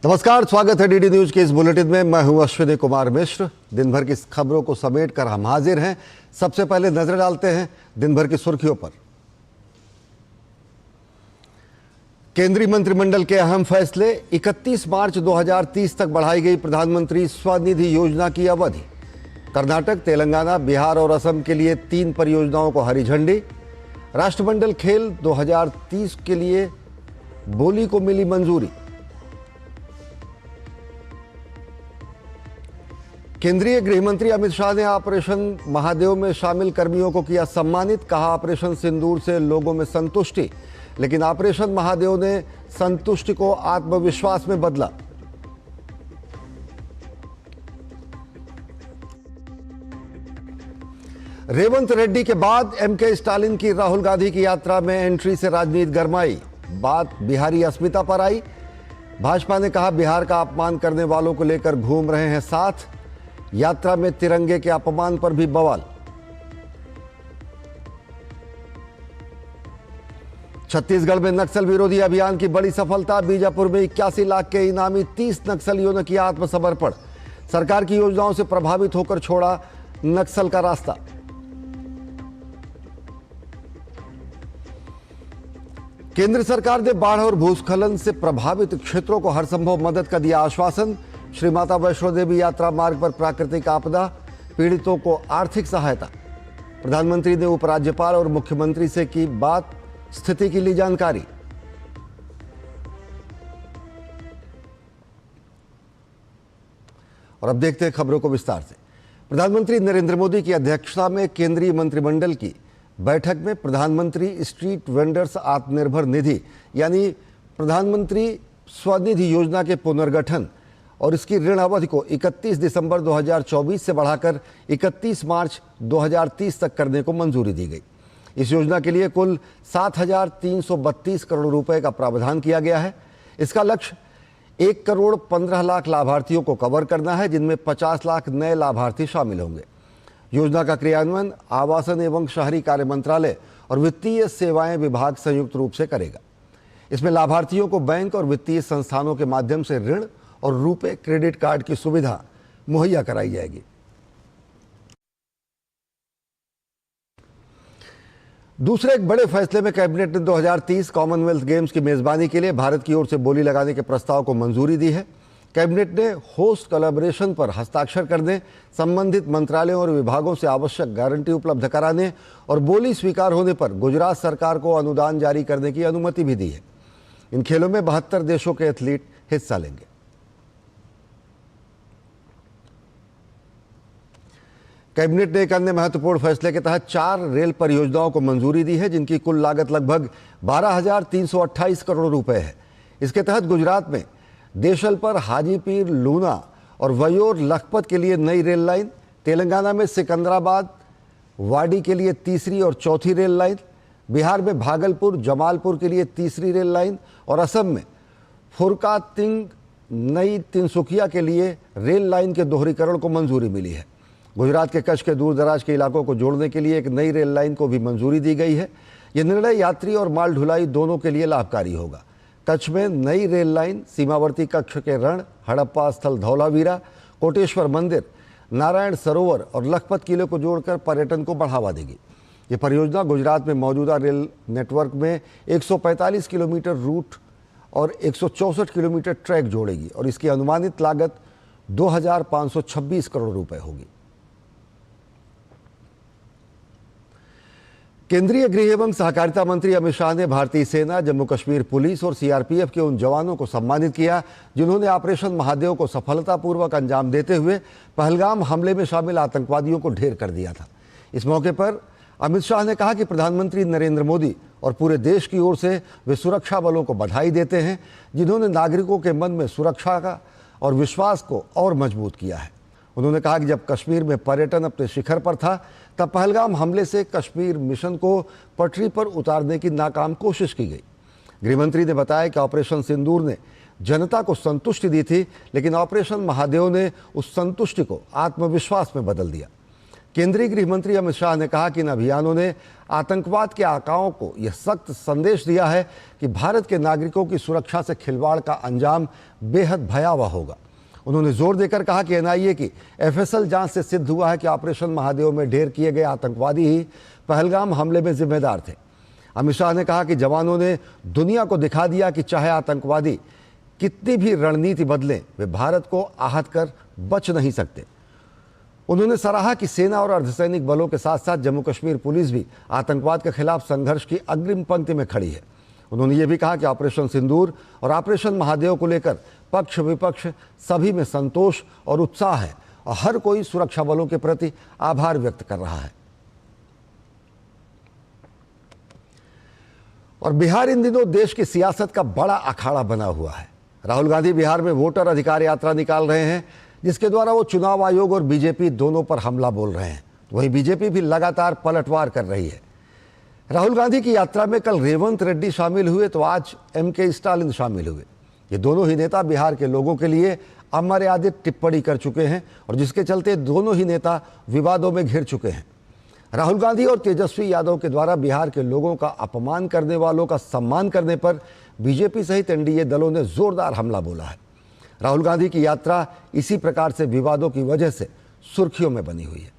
नमस्कार, स्वागत है डीडी न्यूज के इस बुलेटिन में। मैं हूं अश्विनी कुमार मिश्र। दिन भर की खबरों को समेट कर हम हाजिर हैं। सबसे पहले नजर डालते हैं दिन भर की सुर्खियों पर। केंद्रीय मंत्रिमंडल के अहम फैसले। 31 मार्च 2030 तक बढ़ाई गई प्रधानमंत्री स्वनिधि योजना की अवधि। कर्नाटक, तेलंगाना, बिहार और असम के लिए 3 परियोजनाओं को हरी झंडी। राष्ट्रमंडल खेल 2030 के लिए बोली को मिली मंजूरी। केंद्रीय गृह मंत्री अमित शाह ने ऑपरेशन महादेव में शामिल कर्मियों को किया सम्मानित। कहा, ऑपरेशन सिंदूर से लोगों में संतुष्टि, लेकिन ऑपरेशन महादेव ने संतुष्टि को आत्मविश्वास में बदला। रेवंत रेड्डी के बाद एमके स्टालिन की राहुल गांधी की यात्रा में एंट्री से राजनीति गरमाई। बात बिहारी अस्मिता पर आई। भाजपा ने कहा, बिहार का अपमान करने वालों को लेकर घूम रहे हैं साथ। यात्रा में तिरंगे के अपमान पर भी बवाल। छत्तीसगढ़ में नक्सल विरोधी अभियान की बड़ी सफलता। बीजापुर में 81 लाख के इनामी 30 नक्सलियों ने किया आत्मसमर्पण। सरकार की योजनाओं से प्रभावित होकर छोड़ा नक्सल का रास्ता। केंद्र सरकार ने बाढ़ और भूस्खलन से प्रभावित क्षेत्रों को हर संभव मदद का दिया आश्वासन। श्री माता वैष्णो देवी यात्रा मार्ग पर प्राकृतिक आपदा, पीड़ितों को आर्थिक सहायता। प्रधानमंत्री ने उपराज्यपाल और मुख्यमंत्री से की बात, स्थिति की ली जानकारी। और अब देखते हैं खबरों को विस्तार से। प्रधानमंत्री नरेंद्र मोदी की अध्यक्षता में केंद्रीय मंत्रिमंडल की बैठक में प्रधानमंत्री स्ट्रीट वेंडर्स आत्मनिर्भर निधि यानी प्रधानमंत्री स्वनिधि योजना के पुनर्गठन और इसकी ऋण अवधि को 31 दिसंबर 2024 से बढ़ाकर 31 मार्च 2030 तक करने को मंजूरी दी गई। इस योजना के लिए कुल 7,332 करोड़ रुपए का प्रावधान किया गया है। इसका लक्ष्य 1 करोड़ 15 लाख लाभार्थियों को कवर करना है, जिनमें 50 लाख नए लाभार्थी शामिल होंगे। योजना का क्रियान्वयन आवासन एवं शहरी कार्य मंत्रालय और वित्तीय सेवाएं विभाग संयुक्त रूप से करेगा। इसमें लाभार्थियों को बैंक और वित्तीय संस्थानों के माध्यम से ऋण और रुपे क्रेडिट कार्ड की सुविधा मुहैया कराई जाएगी। दूसरे एक बड़े फैसले में कैबिनेट ने 2030 कॉमनवेल्थ गेम्स की मेजबानी के लिए भारत की ओर से बोली लगाने के प्रस्ताव को मंजूरी दी है। कैबिनेट ने होस्ट कोलैबोरेशन पर हस्ताक्षर करने, संबंधित मंत्रालयों और विभागों से आवश्यक गारंटी उपलब्ध कराने और बोली स्वीकार होने पर गुजरात सरकार को अनुदान जारी करने की अनुमति भी दी है। इन खेलों में 72 देशों के एथलीट हिस्सा लेंगे। कैबिनेट ने एक अन्य महत्वपूर्ण फैसले के तहत 4 रेल परियोजनाओं को मंजूरी दी है, जिनकी कुल लागत लगभग 12,328 करोड़ रुपए है। इसके तहत गुजरात में देशलपर, हाजीपीर, लूना और वयोर लखपत के लिए नई रेल लाइन, तेलंगाना में सिकंदराबाद, वाडी के लिए तीसरी और चौथी रेल लाइन, बिहार में भागलपुर, जमालपुर के लिए तीसरी रेल लाइन और असम में फुरकातिंग, नई तिनसुकिया के लिए रेल लाइन के दोहरीकरण को मंजूरी मिली है। गुजरात के कच्छ के दूर दराज के इलाकों को जोड़ने के लिए एक नई रेल लाइन को भी मंजूरी दी गई है। यह निर्णय यात्री और माल ढुलाई दोनों के लिए लाभकारी होगा। कच्छ में नई रेल लाइन सीमावर्ती कच्छ के रण, हड़प्पा स्थल धौलावीरा, कोटेश्वर मंदिर, नारायण सरोवर और लखपत किले को जोड़कर पर्यटन को बढ़ावा देगी। ये परियोजना गुजरात में मौजूदा रेल नेटवर्क में 145 किलोमीटर रूट और 164 किलोमीटर ट्रैक जोड़ेगी और इसकी अनुमानित लागत 2,526 करोड़ रुपए होगी। केंद्रीय गृह एवं सहकारिता मंत्री अमित शाह ने भारतीय सेना, जम्मू कश्मीर पुलिस और सीआरपीएफ के उन जवानों को सम्मानित किया जिन्होंने ऑपरेशन महादेव को सफलतापूर्वक अंजाम देते हुए पहलगाम हमले में शामिल आतंकवादियों को ढेर कर दिया था। इस मौके पर अमित शाह ने कहा कि प्रधानमंत्री नरेंद्र मोदी और पूरे देश की ओर से वे सुरक्षा बलों को बधाई देते हैं, जिन्होंने नागरिकों के मन में सुरक्षा का और विश्वास को और मजबूत किया है। उन्होंने कहा कि जब कश्मीर में पर्यटन अपने शिखर पर था, तब पहलगाम हमले से कश्मीर मिशन को पटरी पर उतारने की नाकाम कोशिश की गई। गृहमंत्री ने बताया कि ऑपरेशन सिंदूर ने जनता को संतुष्टि दी थी, लेकिन ऑपरेशन महादेव ने उस संतुष्टि को आत्मविश्वास में बदल दिया। केंद्रीय गृह मंत्री अमित शाह ने कहा कि इन अभियानों ने आतंकवाद के आकाओं को यह सख्त संदेश दिया है कि भारत के नागरिकों की सुरक्षा से खिलवाड़ का अंजाम बेहद भयावह होगा। उन्होंने जोर देकर कहा कि एनआईए की एफएसएल जांच से सिद्ध हुआ है कि ऑपरेशन महादेव में ढेर किए गए आतंकवादी ही पहलगाम हमले में जिम्मेदार थे। अमित शाह ने कहा कि जवानों ने दुनिया को दिखा दिया कि चाहे आतंकवादी कितनी भी रणनीति बदलें, वे भारत को आहत कर बच नहीं सकते। उन्होंने सराहा कि सेना और अर्धसैनिक बलों के साथ साथ जम्मू कश्मीर पुलिस भी आतंकवाद के खिलाफ संघर्ष की अग्रिम पंक्ति में खड़ी है। उन्होंने ये भी कहा कि ऑपरेशन सिंदूर और ऑपरेशन महादेव को लेकर पक्ष विपक्ष सभी में संतोष और उत्साह है और हर कोई सुरक्षा बलों के प्रति आभार व्यक्त कर रहा है। और बिहार इन दिनों देश की सियासत का बड़ा अखाड़ा बना हुआ है। राहुल गांधी बिहार में वोटर अधिकार यात्रा निकाल रहे हैं, जिसके द्वारा वो चुनाव आयोग और बीजेपी दोनों पर हमला बोल रहे हैं। वहीं बीजेपी भी लगातार पलटवार कर रही है। राहुल गांधी की यात्रा में कल रेवंत रेड्डी शामिल हुए तो आज एमके स्टालिन शामिल हुए। ये दोनों ही नेता बिहार के लोगों के लिए अमर्यादित टिप्पणी कर चुके हैं और जिसके चलते दोनों ही नेता विवादों में घिर चुके हैं। राहुल गांधी और तेजस्वी यादव के द्वारा बिहार के लोगों का अपमान करने वालों का सम्मान करने पर बीजेपी सहित एनडीए दलों ने जोरदार हमला बोला है। राहुल गांधी की यात्रा इसी प्रकार से विवादों की वजह से सुर्खियों में बनी हुई है।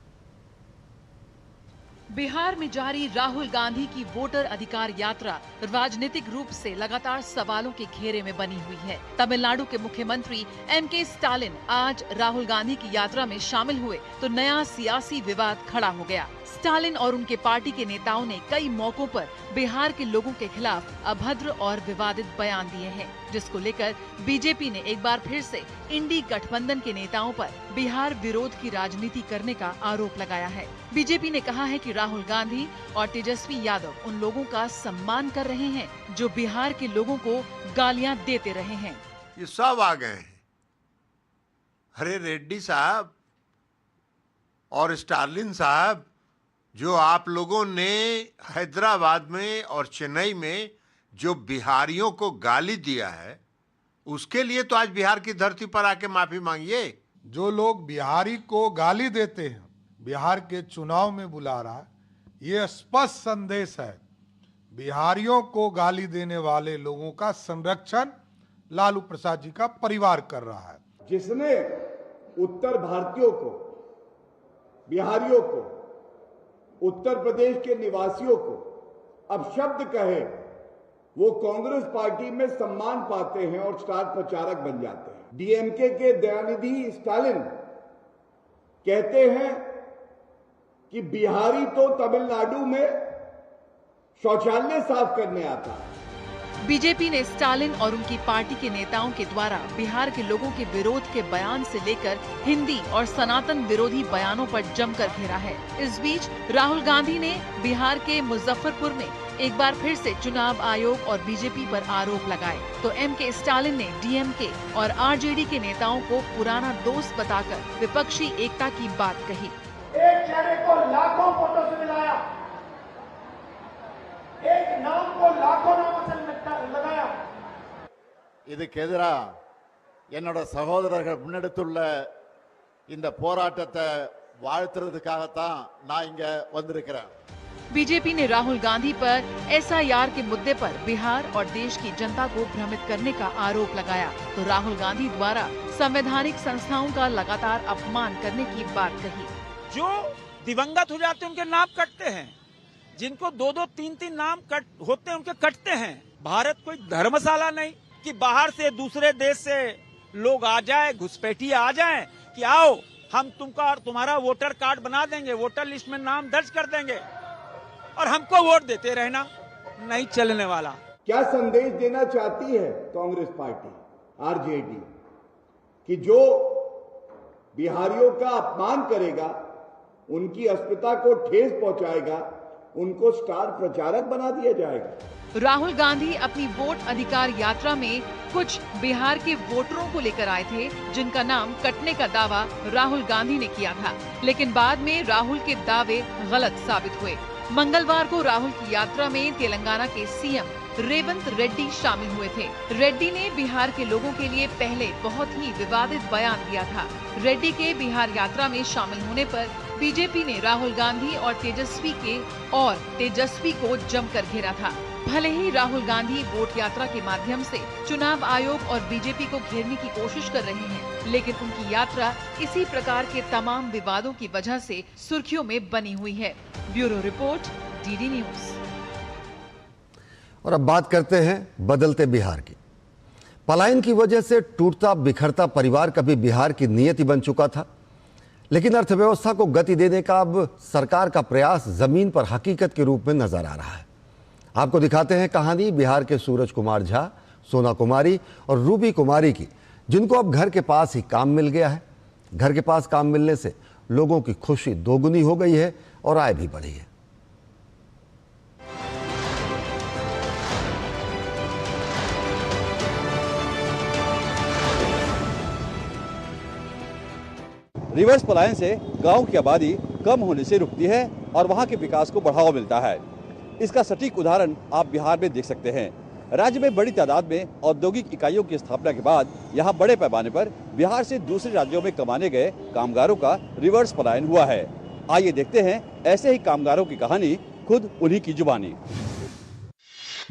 बिहार में जारी राहुल गांधी की वोटर अधिकार यात्रा राजनीतिक रूप से लगातार सवालों के घेरे में बनी हुई है। तमिलनाडु के मुख्यमंत्री एमके स्टालिन आज राहुल गांधी की यात्रा में शामिल हुए तो नया सियासी विवाद खड़ा हो गया। स्टालिन और उनके पार्टी के नेताओं ने कई मौकों पर बिहार के लोगों के खिलाफ अभद्र और विवादित बयान दिए हैं, जिसको लेकर बीजेपी ने एक बार फिर से इंडी गठबंधन के नेताओं पर बिहार विरोध की राजनीति करने का आरोप लगाया है। बीजेपी ने कहा है कि राहुल गांधी और तेजस्वी यादव उन लोगों का सम्मान कर रहे हैं जो बिहार के लोगों को गालियां देते रहे हैं। ये सब आ गए हैं। अरे रेड्डी साहब और स्टालिन साहब, जो आप लोगों ने हैदराबाद में और चेन्नई में जो बिहारियों को गाली दिया है, उसके लिए तो आज बिहार की धरती पर आके माफी मांगिए। जो लोग बिहारी को गाली देते हैं, बिहार के चुनाव में बुला रहा है, ये स्पष्ट संदेश है बिहारियों को गाली देने वाले लोगों का संरक्षण लालू प्रसाद जी का परिवार कर रहा है। जिसने उत्तर भारतीयों को, बिहारियों को, उत्तर प्रदेश के निवासियों को अपशब्द कहे, वो कांग्रेस पार्टी में सम्मान पाते हैं और स्टार प्रचारक बन जाते हैं। डीएमके के दयानिधि स्टालिन कहते हैं कि बिहारी तो तमिलनाडु में शौचालय साफ करने आता है। बीजेपी ने स्टालिन और उनकी पार्टी के नेताओं के द्वारा बिहार के लोगों के विरोध के बयान से लेकर हिंदी और सनातन विरोधी बयानों पर जमकर घेरा है। इस बीच राहुल गांधी ने बिहार के मुजफ्फरपुर में एक बार फिर से चुनाव आयोग और बीजेपी पर आरोप लगाए तो एमके स्टालिन ने डीएमके और आरजेडी के नेताओं को पुराना दोस्त बताकर विपक्षी एकता की बात कही। एक चेहरे को लाखों फोटो से मिलाया, एक नाम को लाखों नामों से लगाया। இதுக்கு எதிரா என்னோட சகோதரர்கள் முன்னெடுத்துள்ள இந்த போராட்டத்தை வாழ்த்துறதுக்காகத்தான் நான் இங்க வந்திருக்கிறேன்। बीजेपी ने राहुल गांधी पर एसआईआर के मुद्दे पर बिहार और देश की जनता को भ्रमित करने का आरोप लगाया तो राहुल गांधी द्वारा संवैधानिक संस्थाओं का लगातार अपमान करने की बात कही। जो दिवंगत हो जाते हैं उनके नाम कटते हैं, जिनको 2-2, 3-3 नाम होते हैं उनके कटते हैं। भारत कोई धर्मशाला नहीं कि बाहर से दूसरे देश से लोग आ जाए, घुसपैठिए आ जाएं कि आओ हम तुमका और तुम्हारा वोटर कार्ड बना देंगे, वोटर लिस्ट में नाम दर्ज कर देंगे और हमको वोट देते रहना, नहीं चलने वाला। क्या संदेश देना चाहती है कांग्रेस पार्टी, आरजेडी, कि जो बिहारियों का अपमान करेगा, उनकी अस्मिता को ठेस पहुंचाएगा, उनको स्टार प्रचारक बना दिया जाएगा। राहुल गांधी अपनी वोट अधिकार यात्रा में कुछ बिहार के वोटरों को लेकर आए थे जिनका नाम कटने का दावा राहुल गांधी ने किया था, लेकिन बाद में राहुल के दावे गलत साबित हुए। मंगलवार को राहुल की यात्रा में तेलंगाना के सीएम रेवंत रेड्डी शामिल हुए थे। रेड्डी ने बिहार के लोगों के लिए पहले बहुत ही विवादित बयान दिया था। रेड्डी के बिहार यात्रा में शामिल होने पर बीजेपी ने राहुल गांधी और तेजस्वी को जमकर घेरा था। भले ही राहुल गांधी वोट यात्रा के माध्यम से चुनाव आयोग और बीजेपी को घेरने की कोशिश कर रहे हैं, लेकिन उनकी यात्रा इसी प्रकार के तमाम विवादों की वजह से सुर्खियों में बनी हुई है। Bureau report, DD news. और अब बात करते हैं बदलते बिहार की। पलायन की वजह से टूटता बिखरता परिवार कभी बिहार की नियति बन चुका था, लेकिन अर्थव्यवस्था को गति देने का अब सरकार का प्रयास जमीन पर हकीकत के रूप में नजर आ रहा है। आपको दिखाते हैं कहानी बिहार के सूरज कुमार झा, सोना कुमारी और रूबी कुमारी की, जिनको अब घर के पास ही काम मिल गया है। घर के पास काम मिलने से लोगों की खुशी दोगुनी हो गई है और आय भी बढ़ी है। रिवर्स पलायन से गांव की आबादी कम होने से रुकती है और वहां के विकास को बढ़ावा मिलता है। इसका सटीक उदाहरण आप बिहार में देख सकते हैं। राज्य में बड़ी तादाद में औद्योगिक इकाइयों की स्थापना के बाद यहां बड़े पैमाने पर बिहार से दूसरे राज्यों में कमाने गए कामगारों का रिवर्स पलायन हुआ है। आइए देखते हैं ऐसे ही कामगारों की कहानी खुद उन्हीं की जुबानी।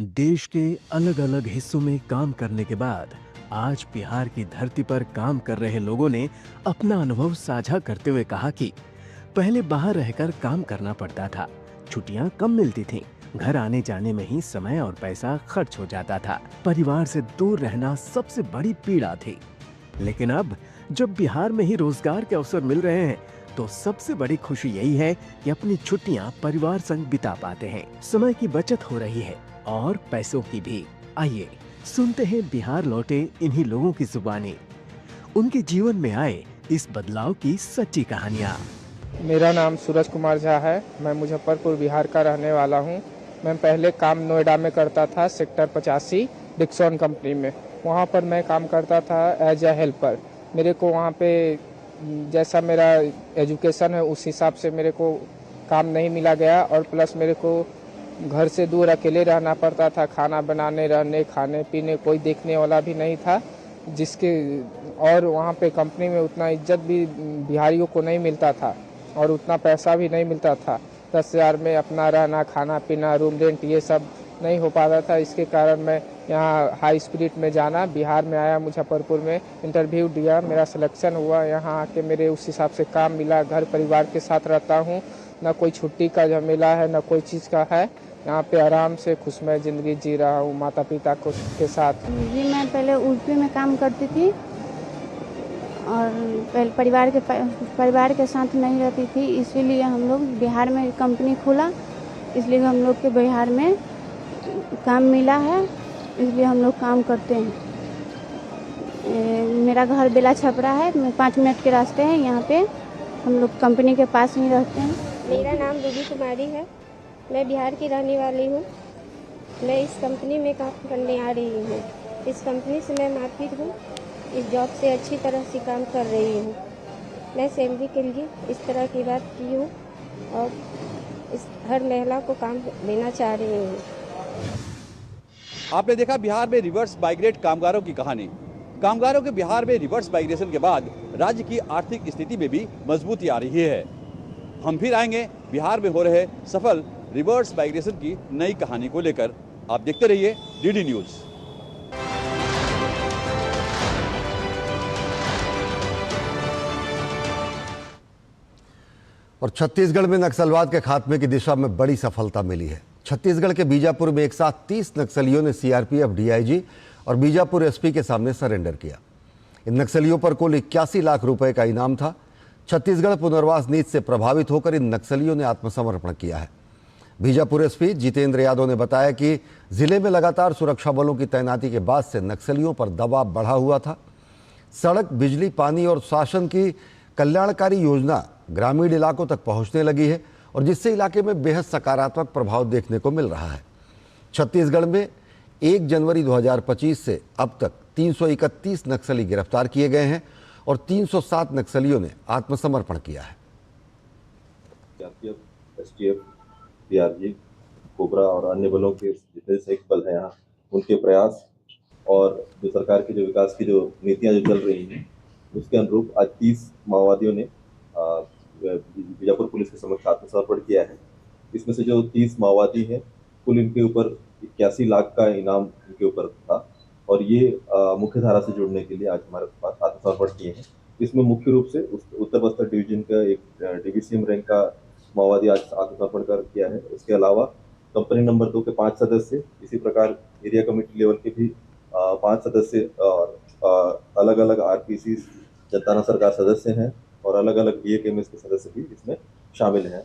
देश के अलग अलग हिस्सों में काम करने के बाद आज बिहार की धरती पर काम कर रहे लोगों ने अपना अनुभव साझा करते हुए कहा कि पहले बाहर रहकर काम करना पड़ता था, छुट्टियां कम मिलती थीं, घर आने जाने में ही समय और पैसा खर्च हो जाता था, परिवार से दूर रहना सबसे बड़ी पीड़ा थी। लेकिन अब जब बिहार में ही रोजगार के अवसर मिल रहे हैं तो सबसे बड़ी खुशी यही है कि अपनी छुट्टियां परिवार संग बिता पाते हैं, समय की बचत हो रही है और पैसों की भी। आइए सुनते हैं बिहार लौटे इन्हीं लोगों की जुबानी, उनके जीवन में आए इस बदलाव की सच्ची कहानियाँ। मेरा नाम सूरज कुमार झा है। मैं मुजफ्फरपुर बिहार का रहने वाला हूँ। मैं पहले काम नोएडा में करता था, सेक्टर 85 डिक्सन कंपनी में। वहाँ पर मैं काम करता था एज ए हेल्पर। मेरे को वहाँ पे जैसा मेरा एजुकेशन है उस हिसाब से मेरे को काम नहीं मिला गया और प्लस मेरे को घर से दूर अकेले रहना पड़ता था। खाना बनाने, रहने, खाने पीने कोई देखने वाला भी नहीं था, जिसके और वहाँ पे कंपनी में उतना इज्जत भी बिहारियों को नहीं मिलता था और उतना पैसा भी नहीं मिलता था। 10,000 में अपना रहना, खाना पीना, रूम रेंट ये सब नहीं हो पाता था। इसके कारण मैं यहाँ हाई स्पिरिट में जाना, बिहार में आया, मुजफ्फरपुर में इंटरव्यू दिया, मेरा सिलेक्शन हुआ। यहाँ आके मेरे उस हिसाब से काम मिला। घर परिवार के साथ रहता हूँ, ना कोई छुट्टी का झमेला है, ना कोई चीज़ का है। यहाँ पे आराम से खुशमय ज़िंदगी जी रहा हूँ माता पिता के साथ। जी मैं पहले यूपी में काम करती थी और पहले परिवार के साथ नहीं रहती थी, इसीलिए हम लोग बिहार में कंपनी खुला, इसलिए हम लोग के बिहार में काम मिला है, इसलिए हम लोग काम करते हैं। मेरा घर बेला छपरा है, 5 मिनट के रास्ते हैं। यहाँ पे हम लोग कंपनी के पास ही रहते हैं। मेरा नाम रूबी कुमारी है। मैं बिहार की रहने वाली हूँ। मैं इस कंपनी में काम करने आ रही हूँ। इस कंपनी से मैं मार्केट हूँ। इस जॉब से अच्छी तरह से काम कर रही हूँ। मैं सैलरी के लिए इस तरह की बात की हूँ और इस हर महिला को काम देना चाह रही हूँ। आपने देखा बिहार में रिवर्स माइग्रेट कामगारों की कहानी। कामगारों के बिहार में रिवर्स माइग्रेशन के बाद राज्य की आर्थिक स्थिति में भी मजबूती आ रही है। हम फिर आएंगे बिहार में हो रहे सफल रिवर्स माइग्रेशन की नई कहानी को लेकर। आप देखते रहिए डीडी न्यूज। और छत्तीसगढ़ में नक्सलवाद के खात्मे की दिशा में बड़ी सफलता मिली है। छत्तीसगढ़ के बीजापुर में एक साथ 30 नक्सलियों ने सीआरपीएफ डीआईजी और बीजापुर एसपी के सामने सरेंडर किया। इन नक्सलियों पर कुल 81 लाख रुपए का इनाम था। छत्तीसगढ़ पुनर्वास नीति से प्रभावित होकर इन नक्सलियों ने आत्मसमर्पण किया है। बीजापुर एसपी जितेंद्र यादव ने बताया कि जिले में लगातार सुरक्षा बलों की तैनाती के बाद से नक्सलियों पर दबाव बढ़ा हुआ था। सड़क, बिजली, पानी और शासन की कल्याणकारी योजना ग्रामीण इलाकों तक पहुंचने लगी है और जिससे इलाके में बेहद सकारात्मक प्रभाव देखने को मिल रहा है। छत्तीसगढ़ में 1 जनवरी 2025 से अब तक 331 नक्सली गिरफ्तार किए गए हैं और 307 नक्सलियों ने आत्मसमर्पण किया है। एसटीएफ, डीआरजी, कोबरा और अन्य बलों के जितने सैनिक बल हैं यहाँ, उनके प्रयास और जो सरकार की जो विकास की जो नीतियाँ जो चल रही हैं उसके अनुरूप आज 30 माओवादियों ने बीजापुर पुलिस के समक्ष आत्मसमर्पण किया है। इसमें से जो 30 माओवादी हैं, कुल इनके ऊपर 81 लाख का इनाम इनके ऊपर था और ये मुख्य धारा से जुड़ने के लिए आज हमारे पास आत्मसमर्पण किए हैं। इसमें मुख्य रूप से उत्तर बस्तर डिवीजन का एक डीवीसीएम रैंक का माओवादी आज आत्मसमर्पण कर किया है। उसके अलावा कंपनी नंबर 2 के 5 सदस्य, इसी प्रकार एरिया कमेटी लेवल के भी 5 सदस्य और अलग अलग आरपीसी जनता सरकार सदस्य हैं और अलग अलग बीएकेएमएस के सदस्य भी इसमें शामिल हैं।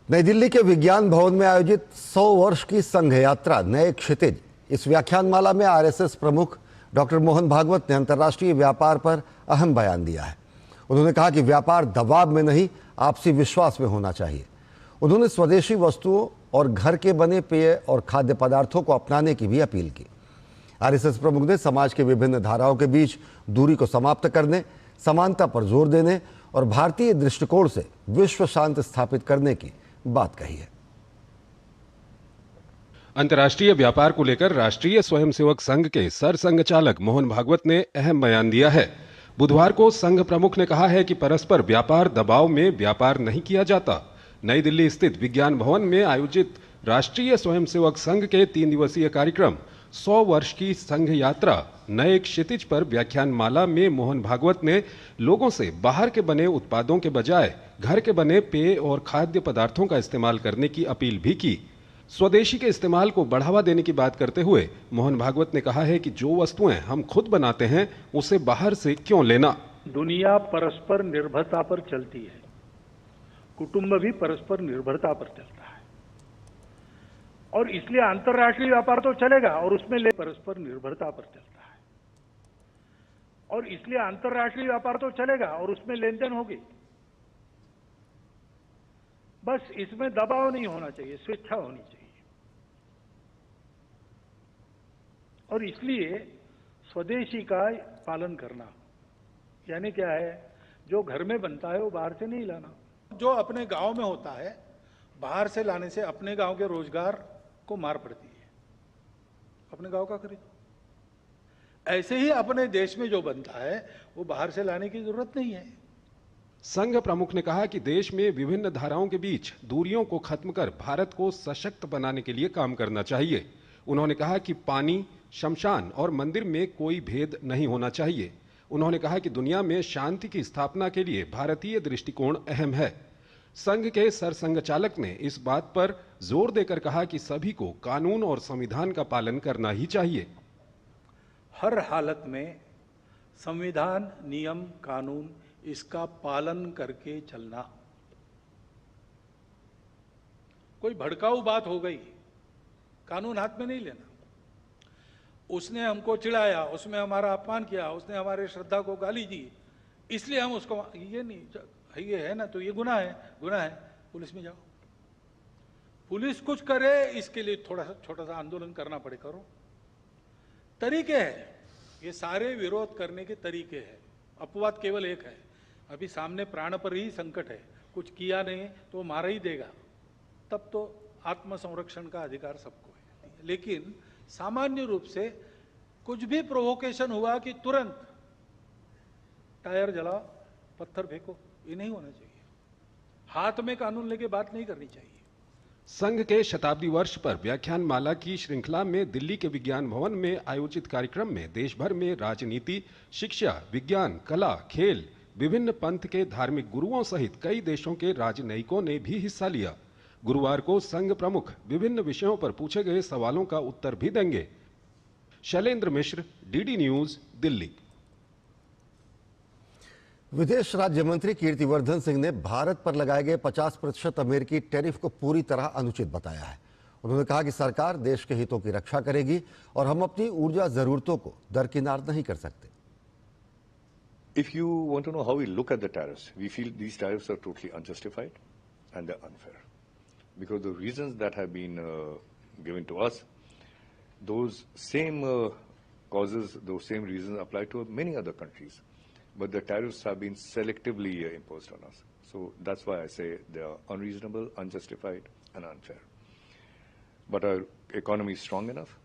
नई दिल्ली के विज्ञान भवन में आयोजित 100 वर्ष की संघ यात्रा नए क्षितिज, इस व्याख्यानमाला में आरएसएस प्रमुख डॉक्टर मोहन भागवत ने अंतर्राष्ट्रीय व्यापार पर अहम बयान दिया है। उन्होंने कहा कि व्यापार दबाव में नहीं, आपसी विश्वास में होना चाहिए। उन्होंने स्वदेशी वस्तुओं और घर के बने पेय और खाद्य पदार्थों को अपनाने की भी अपील की। आरएसएस प्रमुख ने समाज के विभिन्न धाराओं के बीच दूरी को समाप्त करने, समानता पर जोर देने और भारतीय दृष्टिकोण से विश्व शांति स्थापित करने की बात कही है। अंतर्राष्ट्रीय व्यापार को लेकर राष्ट्रीय स्वयंसेवक संघ के सरसंघ चालक मोहन भागवत ने अहम बयान दिया है। बुधवार को संघ प्रमुख ने कहा है कि परस्पर व्यापार दबाव में व्यापार नहीं किया जाता। नई दिल्ली स्थित विज्ञान भवन में आयोजित राष्ट्रीय स्वयंसेवक संघ के 3 दिवसीय कार्यक्रम 100 वर्ष की संघ यात्रा नए क्षितिज पर व्याख्यानमाला में मोहन भागवत ने लोगों से बाहर के बने उत्पादों के बजाय घर के बने पेय और खाद्य पदार्थों का इस्तेमाल करने की अपील भी की। स्वदेशी के इस्तेमाल को बढ़ावा देने की बात करते हुए मोहन भागवत ने कहा है कि जो वस्तुएं हम खुद बनाते हैं उसे बाहर से क्यों लेना। दुनिया परस्पर निर्भरता पर चलती है, कुटुंब भी परस्पर निर्भरता पर चलता है और इसलिए अंतर्राष्ट्रीय व्यापार तो चलेगा और उसमें परस्पर निर्भरता पर चलता है और इसलिए अंतर्राष्ट्रीय व्यापार तो चलेगा और उसमें लेन देन होगी। बस इसमें दबाव नहीं होना चाहिए, स्वेच्छा होनी चाहिए और इसलिए स्वदेशी का पालन करना यानी क्या है, जो घर में बनता है वो बाहर से नहीं लाना। जो अपने गांव में होता है बाहर से लाने से अपने गांव के रोजगार को मार पड़ती है, अपने गांव का खरीदो। ऐसे ही अपने देश में जो बनता है वो बाहर से लाने की जरूरत नहीं है। संघ प्रमुख ने कहा कि देश में विभिन्न धाराओं के बीच दूरियों को खत्म कर भारत को सशक्त बनाने के लिए काम करना चाहिए। उन्होंने कहा कि पानी, शमशान और मंदिर में कोई भेद नहीं होना चाहिए। उन्होंने कहा कि दुनिया में शांति की स्थापना के लिए भारतीय दृष्टिकोण अहम है। संघ के सरसंघ चालक ने इस बात पर जोर देकर कहा कि सभी को कानून और संविधान का पालन करना ही चाहिए। हर हालत में संविधान, नियम, कानून इसका पालन करके चलना। कोई भड़काऊ बात हो गई, कानून हाथ में नहीं लेना। उसने हमको चिढ़ाया, उसने हमारा अपमान किया, उसने हमारे श्रद्धा को गाली दी, इसलिए हम उसको, ये नहीं, ये है ना तो ये गुनाह है, गुनाह है, पुलिस में जाओ। पुलिस कुछ करे इसके लिए थोड़ा सा छोटा सा आंदोलन करना पड़े, करो। तरीके हैं, ये सारे विरोध करने के तरीके हैं। अपवाद केवल एक है, अभी सामने प्राण पर ही संकट है, कुछ किया नहीं तो मारा ही देगा, तब तो आत्मसंरक्षण का अधिकार सबको है। लेकिन सामान्य रूप से कुछ भी प्रोवोकेशन हुआ कि तुरंत टायर जलाओ, पत्थर फेंको, ये नहीं होना चाहिए। हाथ में कानून लेके बात नहीं करनी चाहिए। संघ के शताब्दी वर्ष पर व्याख्यानमाला की श्रृंखला में दिल्ली के विज्ञान भवन में आयोजित कार्यक्रम में देश भर में राजनीति, शिक्षा, विज्ञान, कला, खेल, विभिन्न पंथ के धार्मिक गुरुओं सहित कई देशों के राजनयिकों ने भी हिस्सा लिया। गुरुवार को संघ प्रमुख विभिन्न विषयों पर पूछे गए सवालों का उत्तर भी देंगे। शैलेंद्र मिश्र, डीडी न्यूज, दिल्ली। विदेश राज्य मंत्री कीर्तिवर्धन सिंह ने भारत पर लगाए गए 50% अमेरिकी टैरिफ को पूरी तरह अनुचित बताया है। उन्होंने कहा कि सरकार देश के हितों की रक्षा करेगी और हम अपनी ऊर्जा जरूरतों को दरकिनार नहीं कर सकते। If you want to know how we look at the tariffs, we feel these tariffs are totally unjustified and they're unfair. Because the reasons that have been given to us, those same causes, those same reasons apply to many other countries. But the tariffs have been selectively imposed on us. So that's why I say they are unreasonable, unjustified, and unfair. But our economy is strong enough.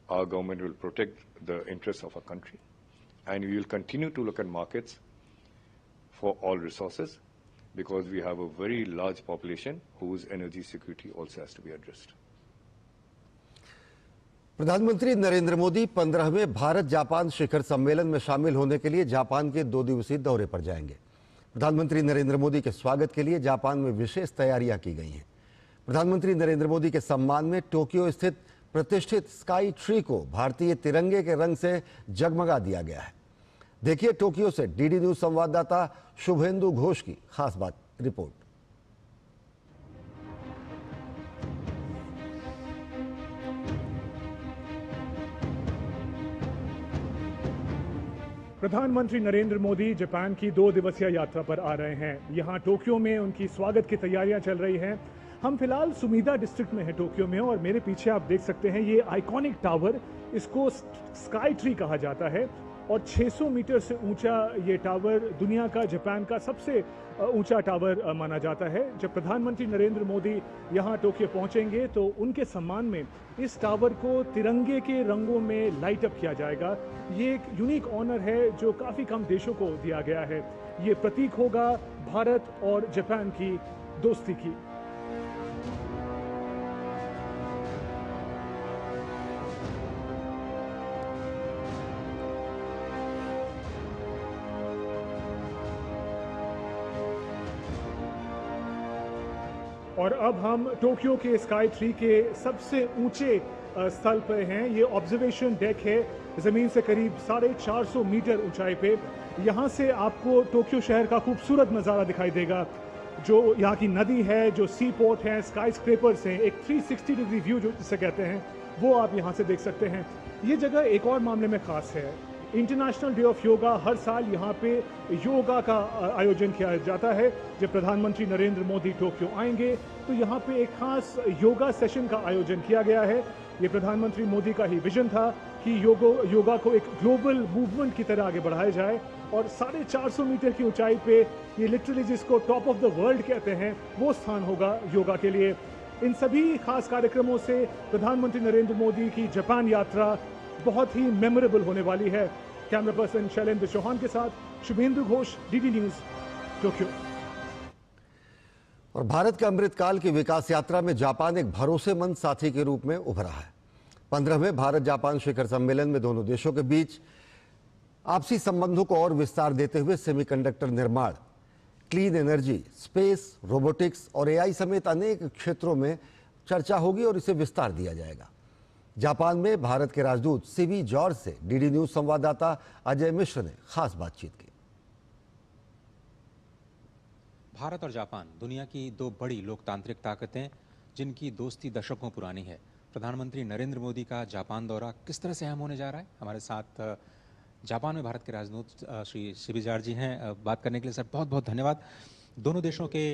Our government will protect the interests of our country. And we will continue to look at markets for all resources, because we have a very large population whose energy security also has to be addressed. प्रधानमंत्री Narendra Modi 15वें Bharat Japan शिखर सम्मेलन में शामिल होने के लिए Japan के 2 दिवसीय दौरे पर जाएंगे। प्रधानमंत्री नरेंद्र मोदी के स्वागत के लिए जापान में विशेष तैयारियां की गई हैं। प्रधानमंत्री नरेंद्र मोदी के सम्मान में टोक्यो स्थित प्रतिष्ठित स्काई ट्री को भारतीय तिरंगे के रंग से जगमगा दिया गया है। देखिए टोक्यो से डीडी न्यूज संवाददाता शुभेंदु घोष की खास बात रिपोर्ट। प्रधानमंत्री नरेंद्र मोदी जापान की 2 दिवसीय यात्रा पर आ रहे हैं। यहां टोक्यो में उनकी स्वागत की तैयारियां चल रही हैं। हम फिलहाल सुमीदा डिस्ट्रिक्ट में हैं टोक्यो में, और मेरे पीछे आप देख सकते हैं ये आइकॉनिक टावर, इसको स्काई ट्री कहा जाता है और 600 मीटर से ऊंचा ये टावर दुनिया का, जापान का सबसे ऊंचा टावर माना जाता है। जब प्रधानमंत्री नरेंद्र मोदी यहाँ टोक्यो पहुंचेंगे तो उनके सम्मान में इस टावर को तिरंगे के रंगों में लाइट अप किया जाएगा। ये एक यूनिक ऑनर है जो काफ़ी कम देशों को दिया गया है। ये प्रतीक होगा भारत और जापान की दोस्ती की। और अब हम टोक्यो के स्काई ट्री के सबसे ऊंचे स्थल पर हैं। ये ऑब्जर्वेशन डेक है, ज़मीन से करीब 450 मीटर ऊंचाई पे। यहाँ से आपको टोक्यो शहर का खूबसूरत नज़ारा दिखाई देगा। जो यहाँ की नदी है, जो सी पोर्ट है, स्काई स्क्रेपर्स हैं, एक 360 डिग्री व्यू जो जिसे कहते हैं, वो आप यहाँ से देख सकते हैं। ये जगह एक और मामले में ख़ास है। इंटरनेशनल डे ऑफ योगा हर साल यहाँ पे योगा का आयोजन किया जाता है। जब प्रधानमंत्री नरेंद्र मोदी टोक्यो आएंगे तो यहाँ पे एक खास योगा सेशन का आयोजन किया गया है। ये प्रधानमंत्री मोदी का ही विजन था कि योगा को एक ग्लोबल मूवमेंट की तरह आगे बढ़ाया जाए। और 450 मीटर की ऊंचाई पे ये लिटरली जिसको टॉप ऑफ द वर्ल्ड कहते हैं, वो स्थान होगा योगा के लिए। इन सभी खास कार्यक्रमों से प्रधानमंत्री नरेंद्र मोदी की जापान यात्रा बहुत ही मेमोरेबल होने वाली है। कैमरा पर्सन शैलेंद्र चौहान के साथ Shubhendu Ghosh, DD News, Tokyo. और भारत के अमृतकाल की विकास यात्रा में जापान एक भरोसेमंद साथी के रूप में उभरा है। 15वें भारत जापान शिखर सम्मेलन में दोनों देशों के बीच आपसी संबंधों को और विस्तार देते हुए सेमीकंडक्टर निर्माण, क्लीन एनर्जी, स्पेस, रोबोटिक्स और एआई समेत अनेक क्षेत्रों में चर्चा होगी और इसे विस्तार दिया जाएगा। जापान में भारत के राजदूत सीबी जॉर्ज से डीडी न्यूज संवाददाता अजय मिश्र ने खास बातचीत की। भारत और जापान दुनिया की 2 बड़ी लोकतांत्रिक ताकतें जिनकी दोस्ती दशकों पुरानी है। प्रधानमंत्री नरेंद्र मोदी का जापान दौरा किस तरह से अहम होने जा रहा है? हमारे साथ जापान में भारत के राजदूत श्री सीबी जॉर्ज जी हैं। बात करने के लिए सर बहुत बहुत धन्यवाद। दोनों देशों के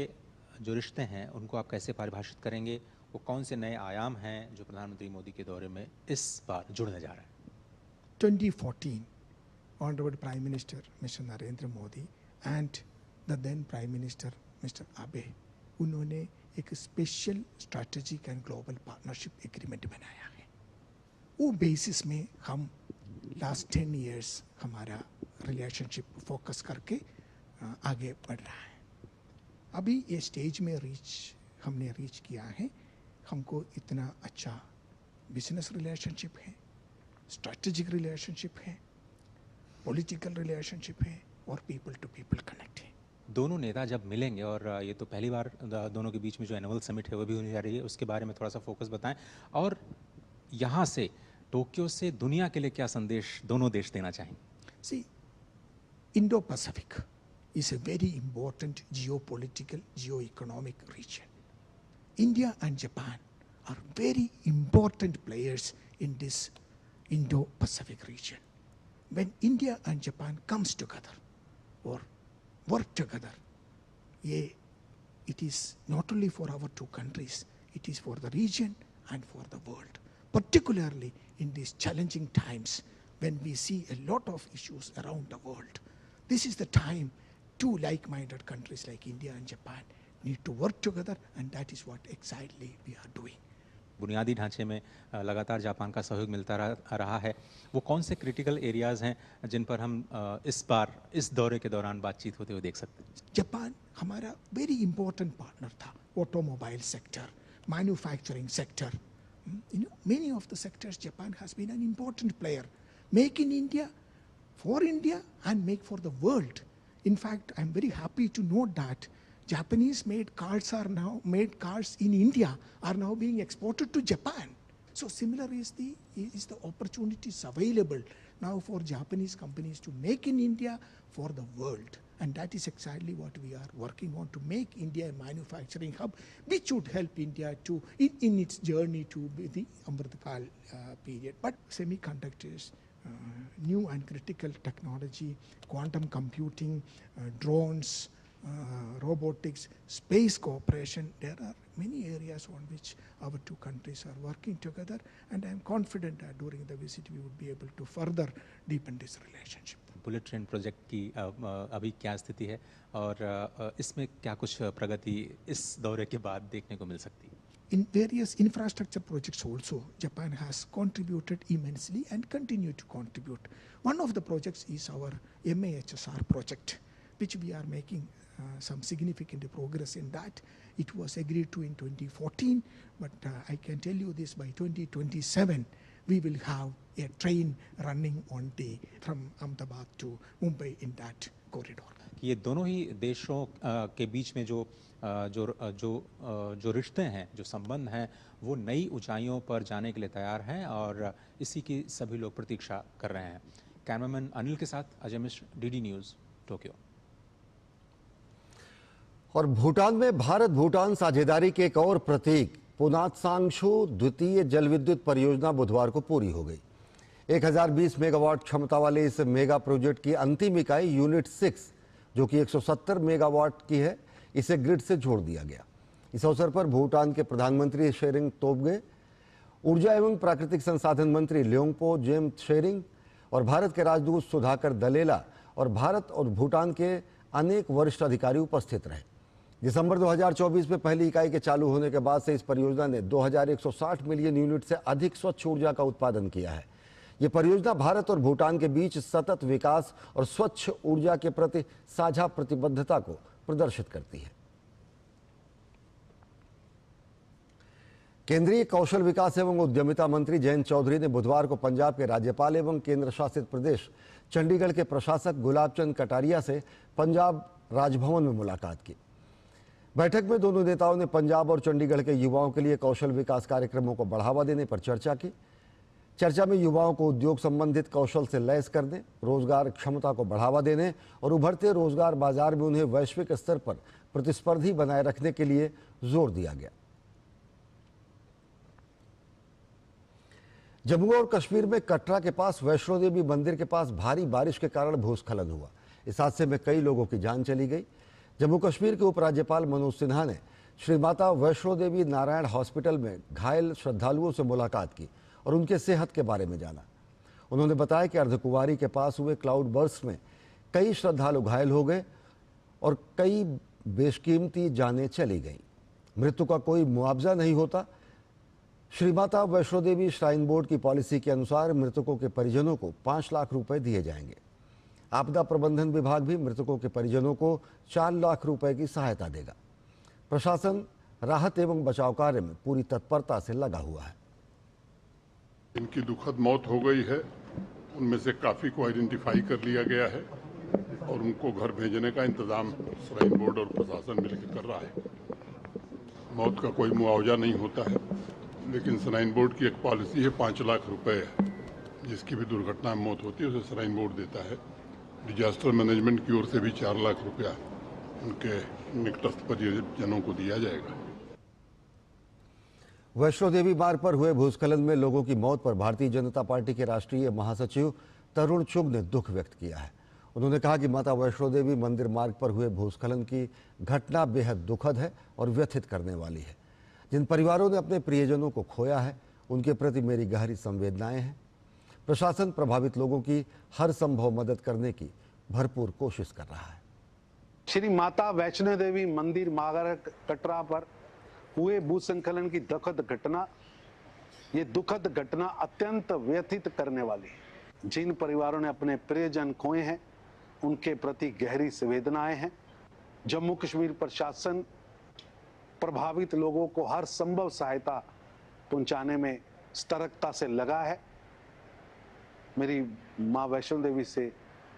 जो रिश्ते हैं उनको आप कैसे परिभाषित करेंगे? वो कौन से नए आयाम हैं जो प्रधानमंत्री मोदी के दौरे में इस बार जुड़ने जा रहे हैं? 2014, Honorable Prime Minister Mr. Narendra Modi and the then Prime Minister Mr. Abe, उन्होंने एक special strategic and global partnership agreement बनाया है। वो बेसिस में हम लास्ट 10 इयर्स हमारा रिलेशनशिप फोकस करके आगे बढ़ रहा है। अभी ये स्टेज में हमने रीच किया है। हमको इतना अच्छा बिजनेस रिलेशनशिप है, स्ट्रैटेजिक रिलेशनशिप है, पॉलिटिकल रिलेशनशिप है और पीपल टू पीपल कनेक्ट है। दोनों नेता जब मिलेंगे, और ये तो पहली बार दोनों के बीच में जो एनुअल समिट है वो भी होने जा रही है, उसके बारे में थोड़ा सा फोकस बताएं। और यहाँ से टोक्यो से दुनिया के लिए क्या संदेश दोनों देश देना चाहेंगे? See, Indo Pacific is a very important geopolitical, geo-economic region. India and Japan are very important players in this Indo-Pacific region. When India and Japan comes together or work together, it is not only for our 2 countries, it is for the region and for the world. Particularly in these challenging times when we see a lot of issues around the world. This is the time 2 like-minded countries like India and Japan need to work together, and that is what exactly we are doing. बुनियादी ढांचे में लगातार Japan का सहयोग मिलता रहा है, वो कौन से क्रिटिकल एरियाज़ हैं जिन पर हम इस बार इस दौरे के दौरान बातचीत होते हुए देख सकते हैं? जापान हमारा वेरी इंपॉर्टेंट पार्टनर था, automobile sector, manufacturing sector, many of the sectors Japan has been an important player. Make in India, for India, and make for the world. In fact, I'm very happy to note that Japanese made cars in India are now being exported to Japan. So similar is the opportunities available now for Japanese companies to make in India for the world. And that is exactly what we are working on, to make India a manufacturing hub, which would help India to in its journey to the Amritkal period. But semiconductors, new and critical technology, quantum computing, drones, robotics, space cooperation, there are many areas on which our two countries are working together, and I am confident that during the visit we would be able to further deepen this relationship. Bullet train project की अभी क्या स्थिति है और इसमें क्या कुछ प्रगति इस दौरे के बाद देखने को मिल सकती है? In various infrastructure projects also, Japan has contributed immensely and continue to contribute. One of the projects is our MAHSR project, which we are making some significant progress in that. It was agreed to in 2014, but I can tell you this, by 2027, we will have a train running from Ahmedabad to Mumbai in that corridor. ये दोनों ही देशों के बीच में जो रिश्ते हैं, जो संबंध हैं, वो नई ऊंचाइयों पर जाने के लिए तैयार हैं और इसी की सभी लोग प्रतीक्षा कर रहे हैं। कैमरामैन अनिल के साथ Ajay Mishra, DD news, Tokyo. और भूटान में भारत भूटान साझेदारी के एक और प्रतीक पुनातसांगशु द्वितीय जल विद्युत परियोजना बुधवार को पूरी हो गई। 1020 मेगावाट क्षमता वाले इस मेगा प्रोजेक्ट की अंतिम इकाई यूनिट 6, जो कि 170 मेगावाट की है, इसे ग्रिड से जोड़ दिया गया। इस अवसर पर भूटान के प्रधानमंत्री शेरिंग तोब्गे, ऊर्जा एवं प्राकृतिक संसाधन मंत्री ल्योंगपो जेम शेरिंग और भारत के राजदूत सुधाकर दलेला और भारत और भूटान के अनेक वरिष्ठ अधिकारी उपस्थित रहे। दिसंबर 2024 में पहली इकाई के चालू होने के बाद से इस परियोजना ने 2160 मिलियन यूनिट से अधिक स्वच्छ ऊर्जा का उत्पादन किया है। ये परियोजना भारत और भूटान के बीच सतत विकास और स्वच्छ ऊर्जा के प्रति साझा प्रतिबद्धता को प्रदर्शित करती है। केंद्रीय कौशल विकास एवं उद्यमिता मंत्री जयंत चौधरी ने बुधवार को पंजाब के राज्यपाल एवं केंद्र शासित प्रदेश चंडीगढ़ के प्रशासक गुलाब चंद कटारिया से पंजाब राजभवन में मुलाकात की। बैठक में दोनों नेताओं ने पंजाब और चंडीगढ़ के युवाओं के लिए कौशल विकास कार्यक्रमों को बढ़ावा देने पर चर्चा की। चर्चा में युवाओं को उद्योग संबंधित कौशल से लैस करने, रोजगार क्षमता को बढ़ावा देने और उभरते रोजगार बाजार में उन्हें वैश्विक स्तर पर प्रतिस्पर्धी बनाए रखने के लिए जोर दिया गया। जम्मू और कश्मीर में कटरा के पास वैष्णो देवी मंदिर के पास भारी बारिश के कारण भूस्खलन हुआ। इस हादसे में कई लोगों की जान चली गई। जम्मू कश्मीर के उपराज्यपाल मनोज सिन्हा ने श्री माता वैष्णो देवी नारायण हॉस्पिटल में घायल श्रद्धालुओं से मुलाकात की और उनके सेहत के बारे में जाना। उन्होंने बताया कि अर्धकुंवारी के पास हुए क्लाउड बर्स्ट में कई श्रद्धालु घायल हो गए और कई बेशकीमती जानें चली गईं। मृत्यु का कोई मुआवजा नहीं होता। श्री माता वैष्णो देवी श्राइन बोर्ड की पॉलिसी के अनुसार मृतकों के परिजनों को 5 लाख रुपए दिए जाएंगे। आपदा प्रबंधन विभाग भी मृतकों के परिजनों को 4 लाख रुपए की सहायता देगा। प्रशासन राहत एवं बचाव कार्य में पूरी तत्परता से लगा हुआ है। इनकी दुखद मौत हो गई है, उनमें से काफ़ी को आइडेंटिफाई कर लिया गया है और उनको घर भेजने का इंतज़ाम श्राइन बोर्ड और प्रशासन मिलकर कर रहा है। मौत का कोई मुआवजा नहीं होता है, लेकिन श्राइन बोर्ड की एक पॉलिसी है 5 लाख रुपए जिसकी भी दुर्घटना में मौत होती है उसे श्राइन बोर्ड देता है। डिजास्टर मैनेजमेंट की ओर से भी 4 लाख रुपया उनके निकटस्थ परिजनों को दिया जाएगा। वैष्णो देवी मार्ग पर हुए भूस्खलन में लोगों की मौत पर भारतीय जनता पार्टी के राष्ट्रीय महासचिव तरुण चुग ने दुख व्यक्त किया है। उन्होंने कहा कि माता वैष्णो देवी मंदिर मार्ग पर हुए भूस्खलन की घटना बेहद दुखद है और व्यथित करने वाली है। जिन परिवारों ने अपने प्रियजनों को खोया है, उनके प्रति मेरी गहरी संवेदनाएं हैं। प्रशासन प्रभावित लोगों की हर संभव मदद करने की भरपूर कोशिश कर रहा है। श्री माता वैष्णो देवी मंदिर मार्ग कटरा पर हुए भूस्खलन की दुखद घटना ये दुखद घटना अत्यंत व्यथित करने वाली है। जिन परिवारों ने अपने प्रियजन खोए हैं उनके प्रति गहरी संवेदनाएं हैं। जम्मू कश्मीर प्रशासन प्रभावित लोगों को हर संभव सहायता पहुंचाने में सतर्कता से लगा है। मेरी मां वैष्णो देवी से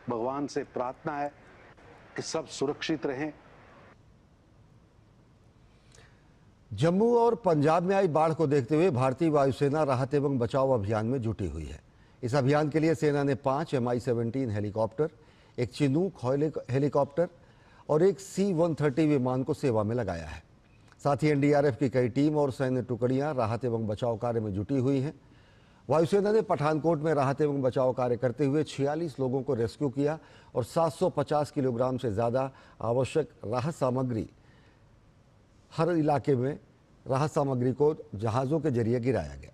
भगवान से प्रार्थना है कि सब सुरक्षित रहें। जम्मू और पंजाब में आई बाढ़ को देखते हुए भारतीय वायुसेना राहत एवं बचाव अभियान में जुटी हुई है। इस अभियान के लिए सेना ने 5 Mi-17 हेलीकॉप्टर, एक चिनूक हेलीकॉप्टर और एक C-130 विमान को सेवा में लगाया है। साथ ही NDRF की कई टीम और सैन्य टुकड़ियां राहत एवं बचाव कार्य में जुटी हुई हैं। वायुसेना ने पठानकोट में राहत एवं बचाव कार्य करते हुए 46 लोगों को रेस्क्यू किया और 750 किलोग्राम से ज़्यादा आवश्यक राहत सामग्री हर इलाके में राहत सामग्री को जहाज़ों के जरिए गिराया गया।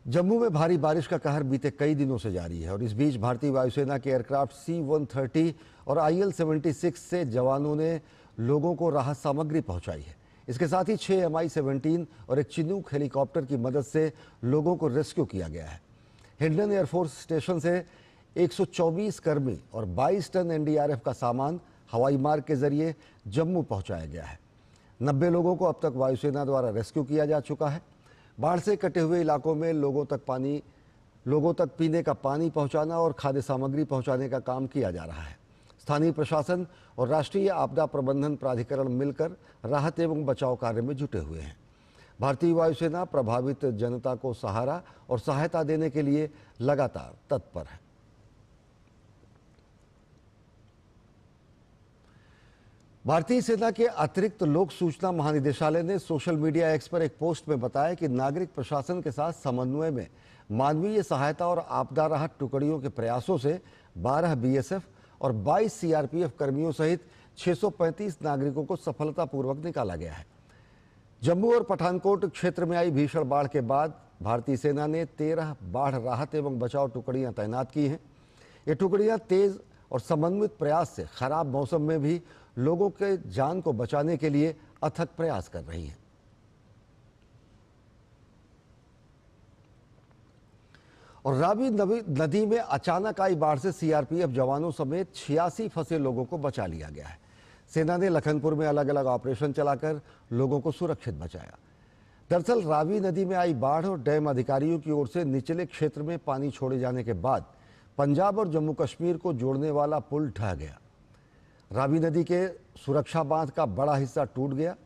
जम्मू में भारी बारिश का कहर बीते कई दिनों से जारी है और इस बीच भारतीय वायुसेना के एयरक्राफ्ट C-130 और IL-76 से जवानों ने लोगों को राहत सामग्री पहुंचाई है। इसके साथ ही 6 Mi-17 और एक चिनूक हेलीकॉप्टर की मदद से लोगों को रेस्क्यू किया गया है। हिंडन एयरफोर्स स्टेशन से 124 कर्मी और 22 टन NDRF का सामान हवाई मार्ग के जरिए जम्मू पहुंचाया गया है। 90 लोगों को अब तक वायुसेना द्वारा रेस्क्यू किया जा चुका है। बाढ़ से कटे हुए इलाकों में लोगों तक पीने का पानी पहुंचाना और खाद्य सामग्री पहुंचाने का काम किया जा रहा है। स्थानीय प्रशासन और राष्ट्रीय आपदा प्रबंधन प्राधिकरण मिलकर राहत एवं बचाव कार्य में जुटे हुए हैं। भारतीय वायुसेना प्रभावित जनता को सहारा और सहायता देने के लिए लगातार तत्पर है। भारतीय सेना के अतिरिक्त लोक सूचना महानिदेशालय ने सोशल मीडिया एक्स पर एक पोस्ट में बताया कि नागरिक प्रशासन के साथ समन्वय में मानवीय सहायता और आपदा राहत टुकड़ियों के प्रयासों से 12 BSF और 22 CRPF कर्मियों सहित 635 नागरिकों को सफलतापूर्वक निकाला गया है। जम्मू और पठानकोट क्षेत्र में आई भीषण बाढ़ के बाद भारतीय सेना ने 13 बाढ़ राहत एवं बचाव टुकड़ियां तैनात की हैं। ये टुकड़ियां तेज और समन्वित प्रयास से खराब मौसम में भी लोगों के जान को बचाने के लिए अथक प्रयास कर रही हैं। और रावी नदी में अचानक आई बाढ़ से CRPF जवानों समेत 86 फंसे लोगों को बचा लिया गया है। सेना ने लखनपुर में अलग अलग ऑपरेशन चलाकर लोगों को सुरक्षित बचाया। दरअसल रावी नदी में आई बाढ़ और डैम अधिकारियों की ओर से निचले क्षेत्र में पानी छोड़े जाने के बाद पंजाब और जम्मू कश्मीर को जोड़ने वाला पुल ढह गया। रावी नदी के सुरक्षा बांध का बड़ा हिस्सा टूट गया।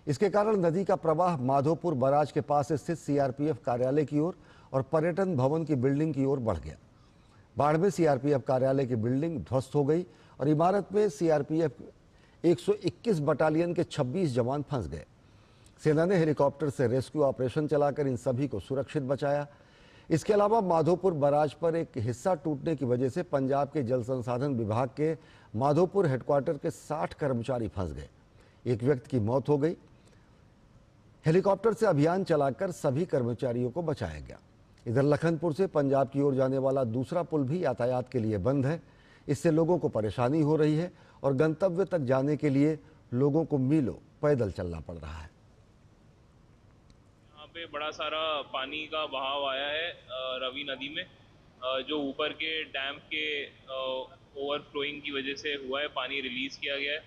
इसके कारण नदी का प्रवाह माधोपुर बराज के पास स्थित CRPF कार्यालय की ओर और पर्यटन भवन की बिल्डिंग की ओर बढ़ गया। बाढ़ में CRPF कार्यालय की बिल्डिंग ध्वस्त हो गई और इमारत में CRPF 121 बटालियन के 26 जवान फंस गए। सेना ने हेलीकॉप्टर से रेस्क्यू ऑपरेशन चलाकर इन सभी को सुरक्षित बचाया। इसके अलावा माधोपुर बराज पर एक हिस्सा टूटने की वजह से पंजाब के जल संसाधन विभाग के माधोपुर हेडक्वार्टर के 60 कर्मचारी फंस गए। एक व्यक्ति की मौत हो गई। हेलीकॉप्टर से अभियान चलाकर सभी कर्मचारियों को बचाया गया। इधर लखनपुर से पंजाब की ओर जाने वाला दूसरा पुल भी यातायात के लिए बंद है। इससे लोगों को परेशानी हो रही है और गंतव्य तक जाने के लिए लोगों को मीलों पैदल चलना पड़ रहा है। यहाँ पे बड़ा सारा पानी का बहाव आया है रवि नदी में, जो ऊपर के डैम के ओवरफ्लोइंग की वजह से हुआ है। पानी रिलीज किया गया है।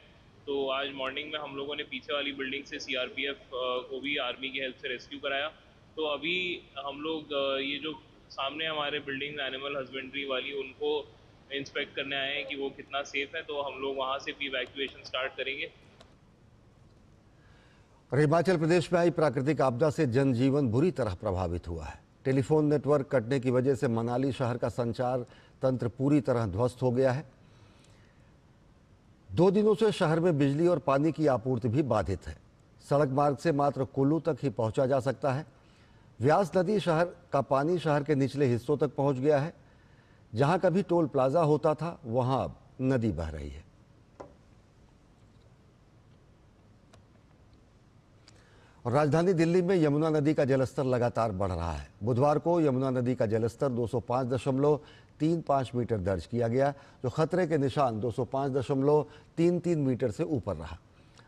तो आज मॉर्निंग में हम लोगों ने पीछे वाली बिल्डिंग से CRPF को भी आर्मी की हेल्प से रेस्क्यू कराया। तो अभी हम लोग ये जो सामने हमारे बिल्डिंग एनिमल हस्बेंड्री वाली, उनको इंस्पेक्ट करने आए हैं कि वो कितना सेफ है। तो हम लोग वहाँ से भी इवैक्यूएशन स्टार्ट करेंगे। और हिमाचल प्रदेश में आई प्राकृतिक आपदा से जनजीवन बुरी तरह प्रभावित हुआ है। टेलीफोन नेटवर्क कटने की वजह से मनाली शहर का संचार तंत्र पूरी तरह ध्वस्त हो गया है। 2 दिनों से शहर में बिजली और पानी की आपूर्ति भी बाधित है। सड़क मार्ग से मात्र कुल्लू तक ही पहुंचा जा सकता है। व्यास नदी शहर का पानी शहर के निचले हिस्सों तक पहुंच गया है। जहां कभी टोल प्लाजा होता था वहां अब नदी बह रही है। और राजधानी दिल्ली में यमुना नदी का जलस्तर लगातार बढ़ रहा है। बुधवार को यमुना नदी का जलस्तर 205.35 मीटर दर्ज किया गया, जो खतरे के निशान 205.33 मीटर से ऊपर रहा।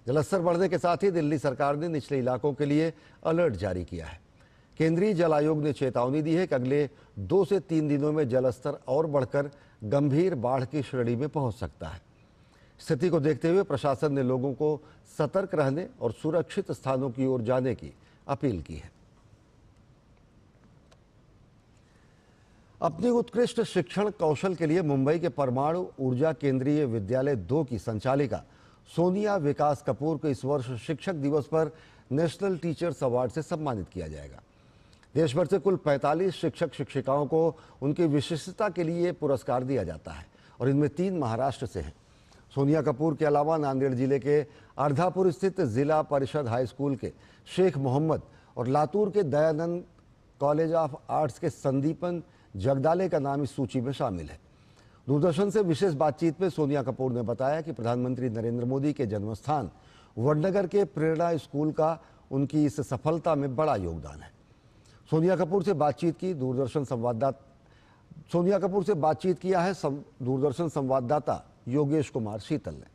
जलस्तर बढ़ने के साथ ही दिल्ली सरकार ने निचले इलाकों के लिए अलर्ट जारी किया है। केंद्रीय जल आयोग ने चेतावनी दी है कि अगले 2 से 3 दिनों में जलस्तर और बढ़कर गंभीर बाढ़ की श्रेणी में पहुंच सकता है। स्थिति को देखते हुए प्रशासन ने लोगों को सतर्क रहने और सुरक्षित स्थानों की ओर जाने की अपील की है। अपनी उत्कृष्ट शिक्षण कौशल के लिए मुंबई के परमाणु ऊर्जा केंद्रीय विद्यालय 2 की संचालिका सोनिया विकास कपूर को इस वर्ष शिक्षक दिवस पर नेशनल टीचर्स अवार्ड से सम्मानित किया जाएगा। देश भर से कुल 45 शिक्षक शिक्षिकाओं को उनकी विशिष्टता के लिए पुरस्कार दिया जाता है और इनमें 3 महाराष्ट्र से हैं। सोनिया कपूर के अलावा नांदेड़ जिले के अर्धापुर स्थित जिला परिषद हाई स्कूल के शेख मोहम्मद और लातूर के दयानंद कॉलेज ऑफ आर्ट्स के संदीपन जगदाले का नाम इस सूची में शामिल है। दूरदर्शन से विशेष बातचीत में सोनिया कपूर ने बताया कि प्रधानमंत्री नरेंद्र मोदी के जन्मस्थान वडनगर के प्रेरणा स्कूल का उनकी इस सफलता में बड़ा योगदान है। सोनिया कपूर से बातचीत किया है दूरदर्शन संवाददाता योगेश कुमार शीतल ने।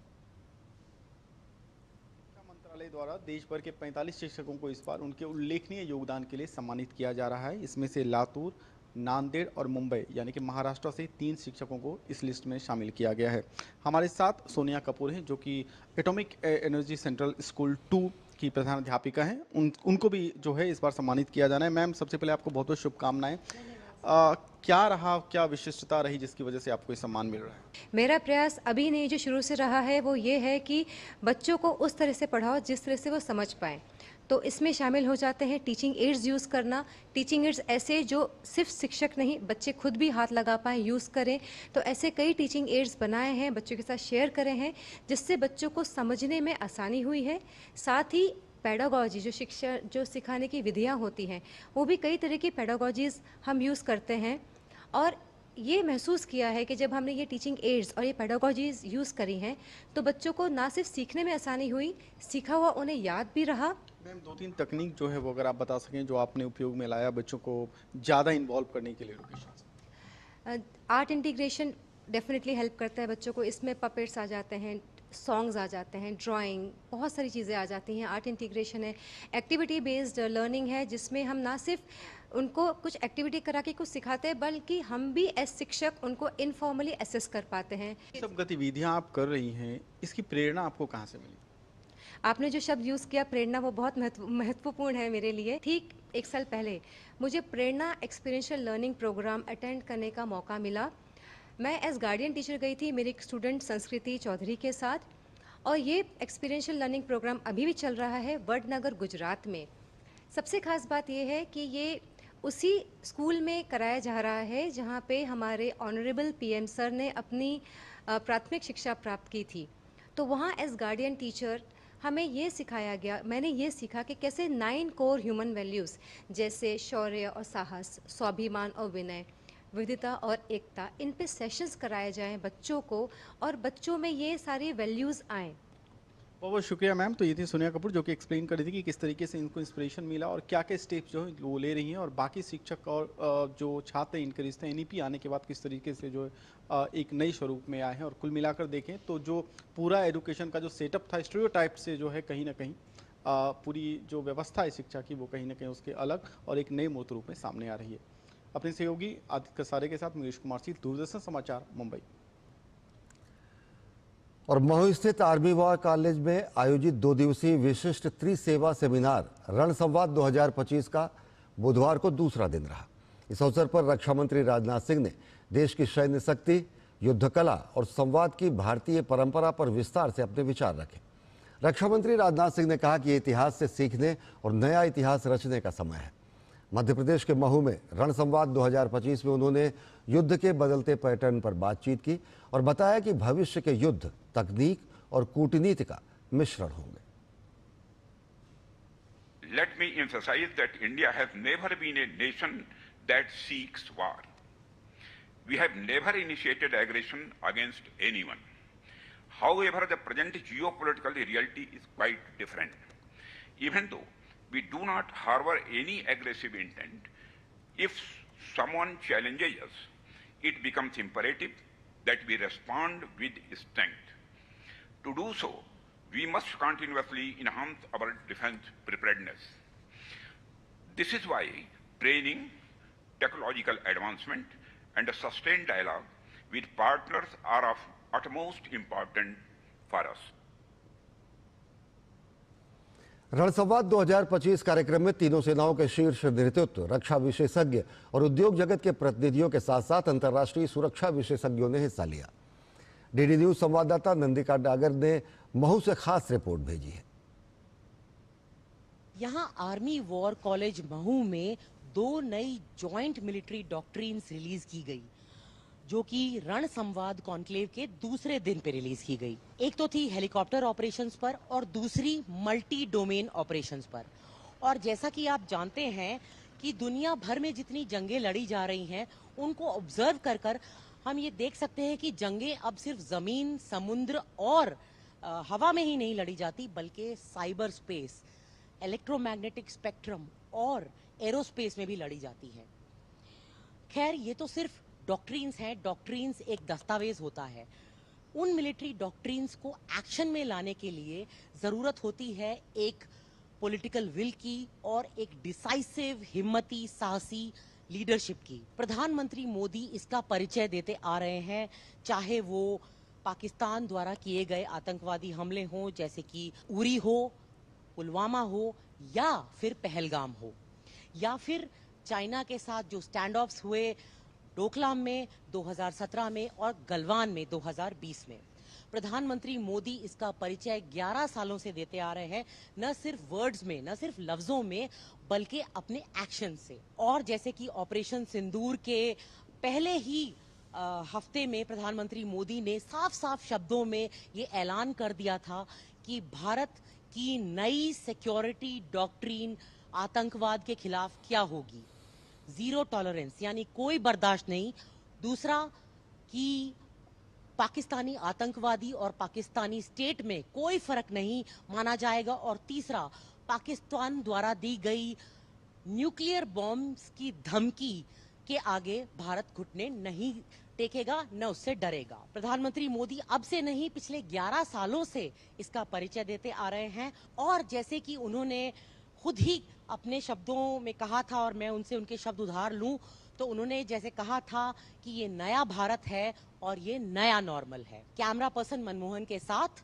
मंत्रालय द्वारा देश भर के 45 शिक्षकों को इस बार उनके उल्लेखनीय योगदान के लिए सम्मानित किया जा रहा है। इसमें से लातूर, नांदेड़ और मुंबई यानी कि महाराष्ट्र से 3 शिक्षकों को इस लिस्ट में शामिल किया गया है। हमारे साथ सोनिया कपूर हैं जो कि एटॉमिक एनर्जी सेंट्रल स्कूल 2 की प्रधान अध्यापिका हैं। उनको भी जो है इस बार सम्मानित किया जाना है। मैम, सबसे पहले आपको बहुत बहुत शुभकामनाएं। क्या विशिष्टता रही जिसकी वजह से आपको ये सम्मान मिल रहा है? मेरा प्रयास अभी नहीं, जो शुरू से रहा है वो ये है कि बच्चों को उस तरह से पढ़ाओ जिस तरह से वो समझ पाएँ। तो इसमें शामिल हो जाते हैं टीचिंग एड्स यूज़ करना। टीचिंग एड्स ऐसे जो सिर्फ शिक्षक नहीं, बच्चे खुद भी हाथ लगा पाएँ, यूज़ करें। तो ऐसे कई टीचिंग एड्स बनाए हैं, बच्चों के साथ शेयर करे हैं, जिससे बच्चों को समझने में आसानी हुई है। साथ ही पेडागॉजी जो सिखाने की विधियाँ होती हैं, वो भी कई तरह की पेडागॉजीज़ हम यूज़ करते हैं। और ये महसूस किया है कि जब हमने ये टीचिंग एड्स और ये पेडागॉजीज यूज़ करी हैं तो बच्चों को ना सिर्फ सीखने में आसानी हुई, सीखा हुआ उन्हें याद भी रहा। मैम, 2-3 तकनीक जो है वो अगर आप बता सकें जो आपने उपयोग में लाया बच्चों को ज़्यादा इन्वॉल्व करने के लिए education. Art integration definitely help करता है बच्चों को। इसमें पपेट्स आ जाते हैं, सॉन्ग्स आ जाते हैं, ड्राइंग, बहुत सारी चीज़ें आ जाती हैं। आर्ट इंटीग्रेशन है, एक्टिविटी बेस्ड लर्निंग है, जिसमें हम ना सिर्फ उनको कुछ एक्टिविटी करा के कुछ सिखाते हैं, बल्कि हम भी एज शिक्षक उनको इनफॉर्मली असेस कर पाते हैं। सब गतिविधियां आप कर रही हैं, इसकी प्रेरणा आपको कहाँ से मिली? आपने जो शब्द यूज़ किया प्रेरणा, वो बहुत महत्वपूर्ण है मेरे लिए। ठीक 1 साल पहले मुझे प्रेरणा एक्सपीरियंशियल लर्निंग प्रोग्राम अटेंड करने का मौका मिला। मैं एज गार्डियन टीचर गई थी मेरी एक स्टूडेंट संस्कृति चौधरी के साथ, और ये एक्सपीरियंशियल लर्निंग प्रोग्राम अभी भी चल रहा है वडनगर, गुजरात में। सबसे खास बात यह है कि ये उसी स्कूल में कराया जा रहा है जहाँ पे हमारे ऑनरेबल PM सर ने अपनी प्राथमिक शिक्षा प्राप्त की थी। तो वहाँ एज गार्डियन टीचर हमें ये सिखाया गया, मैंने ये सीखा कि कैसे 9 कोर ह्यूमन वैल्यूज़ जैसे शौर्य और साहस, स्वाभिमान और विनय, विविधता और एकता, इन पे सेशंस कराए जाएं बच्चों को, और बच्चों में ये सारी वैल्यूज़ आएँ। बहुत बहुत शुक्रिया मैम। तो ये थी सोनिया कपूर जो कि एक्सप्लेन कर रही थी कि किस तरीके से इनको इंस्पिरेशन मिला और क्या क्या स्टेप्स जो है वो ले रही हैं, और बाकी शिक्षक और जो छात्र इनके रिश्ते NEP आने के बाद किस तरीके से जो है एक नई स्वरूप में आए हैं। और कुल मिलाकर देखें तो जो पूरा एजुकेशन का जो सेटअप था स्टीरियोटाइप से जो है कहीं ना कहीं पूरी जो व्यवस्था है शिक्षा की वो कहीं ना कहीं उसके अलग और एक नए मूर्त रूप में सामने आ रही है। अपने सहयोगी आदित्य कसारे के साथ मुकेश कुमार सिंह, दूरदर्शन समाचार, मुंबई। और महू स्थित आर्मी वॉर कॉलेज में आयोजित 2 दिवसीय विशिष्ट त्रिसेवा सेमिनार रण संवाद 2025 का बुधवार को दूसरा दिन रहा। इस अवसर पर रक्षा मंत्री राजनाथ सिंह ने देश की सैन्य शक्ति, युद्ध कला और संवाद की भारतीय परंपरा पर विस्तार से अपने विचार रखे। रक्षा मंत्री राजनाथ सिंह ने कहा कि ये इतिहास से सीखने और नया इतिहास रचने का समय है। मध्य प्रदेश के महू में रण संवाद 2025 में उन्होंने युद्ध के बदलते पैटर्न पर बातचीत की और बताया कि भविष्य के युद्ध तकनीक और कूटनीति का मिश्रण होंगे। Let me emphasize that India has never been a nation that seeks war. We have never initiated aggression against anyone. However, the present geopolitical reality is quite different. Even though we do not harbor any aggressive intent, if someone challenges us, it becomes imperative that we respond with strength. To do so, we must continuously enhance our defense preparedness. This is why training, technological advancement, and a sustained dialogue with partners are of utmost importance for us. रणसंवाद 2025 कार्यक्रम में तीनों सेनाओं के शीर्ष नेतृत्व, रक्षा विशेषज्ञ और उद्योग जगत के प्रतिनिधियों के साथ साथ अंतर्राष्ट्रीय सुरक्षा विशेषज्ञों ने हिस्सा लिया। डीडी न्यूज संवाददाता नंदिका डागर ने महू से खास रिपोर्ट भेजी है। यहाँ आर्मी वॉर कॉलेज महू में 2 नई जॉइंट मिलिट्री डॉक्ट्रिन्स रिलीज की गई, जो कि रण संवाद कॉन्क्लेव के दूसरे दिन पे रिलीज की गई। एक तो थी हेलीकॉप्टर ऑपरेशंस पर और दूसरी मल्टी डोमेन ऑपरेशंस पर। और जैसा कि आप जानते हैं कि दुनिया भर में जितनी जंगें लड़ी जा रही हैं, उनको ऑब्जर्व कर कर हम ये देख सकते हैं कि जंगें अब सिर्फ जमीन, समुद्र और हवा में ही नहीं लड़ी जाती, बल्कि साइबर स्पेस, इलेक्ट्रोमैग्नेटिक स्पेक्ट्रम और एरोस्पेस में भी लड़ी जाती है। खैर, ये तो सिर्फ डॉक्ट्रिन्स हैं। डॉक्ट्रिन्स एक दस्तावेज होता है। उन मिलिट्री डॉक्ट्रिन्स को एक्शन में लाने के लिए जरूरत होती है एक पॉलिटिकल विल की और एक डिसाइसिव, हिम्मती, साहसी लीडरशिप की। प्रधानमंत्री मोदी इसका परिचय देते आ रहे हैं, चाहे वो पाकिस्तान द्वारा किए गए आतंकवादी हमले हों, जैसे कि उरी हो, पुलवामा हो, या फिर पहलगाम हो, या फिर चाइना के साथ जो स्टैंड ऑफ्स हुए डोकलाम में 2017 में और गलवान में 2020 में। प्रधानमंत्री मोदी इसका परिचय 11 सालों से देते आ रहे हैं, न सिर्फ वर्ड्स में, न सिर्फ लफ्जों में, बल्कि अपने एक्शन से। और जैसे कि ऑपरेशन सिंदूर के पहले ही हफ्ते में प्रधानमंत्री मोदी ने साफ साफ शब्दों में ये ऐलान कर दिया था कि भारत की नई सिक्योरिटी डॉक्ट्रिन आतंकवाद के खिलाफ क्या होगी। 0 टॉलरेंस, यानी कोई बर्दाश्त नहीं। दूसरा कि पाकिस्तानी आतंकवादी और पाकिस्तानी स्टेट में कोई फर्क नहीं माना जाएगा। और तीसरा, पाकिस्तान द्वारा दी गई न्यूक्लियर बॉम्ब्स की धमकी के आगे भारत घुटने नहीं टेकेगा, न उससे डरेगा। प्रधानमंत्री मोदी अब से नहीं, पिछले 11 सालों से इसका परिचय देते आ रहे हैं। और जैसे कि उन्होंने खुद ही अपने शब्दों में कहा था, और मैं उनसे उनके शब्द उधार लूं, तो उन्होंने जैसे कहा था कि ये नया भारत है और ये नया नॉर्मल है। कैमरा पर्सन मनमोहन के साथ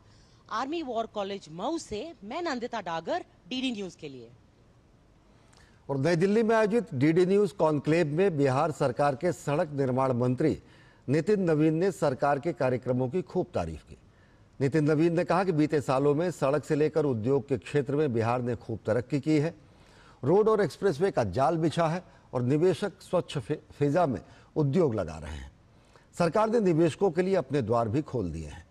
आर्मी वॉर कॉलेज मऊ से मैं नंदिता डागर, डीडी न्यूज के लिए। और नई दिल्ली में आयोजित डीडी न्यूज कॉन्क्लेव में बिहार सरकार के सड़क निर्माण मंत्री नितिन नवीन ने सरकार के कार्यक्रमों की खूब तारीफ की। नितिन नवीन ने कहा कि बीते सालों में सड़क से लेकर उद्योग के क्षेत्र में बिहार ने खूब तरक्की की है। रोड और एक्सप्रेसवे का जाल बिछा है और निवेशक स्वच्छ फिजा में उद्योग लगा रहे हैं। सरकार ने निवेशकों के लिए अपने द्वार भी खोल दिए हैं।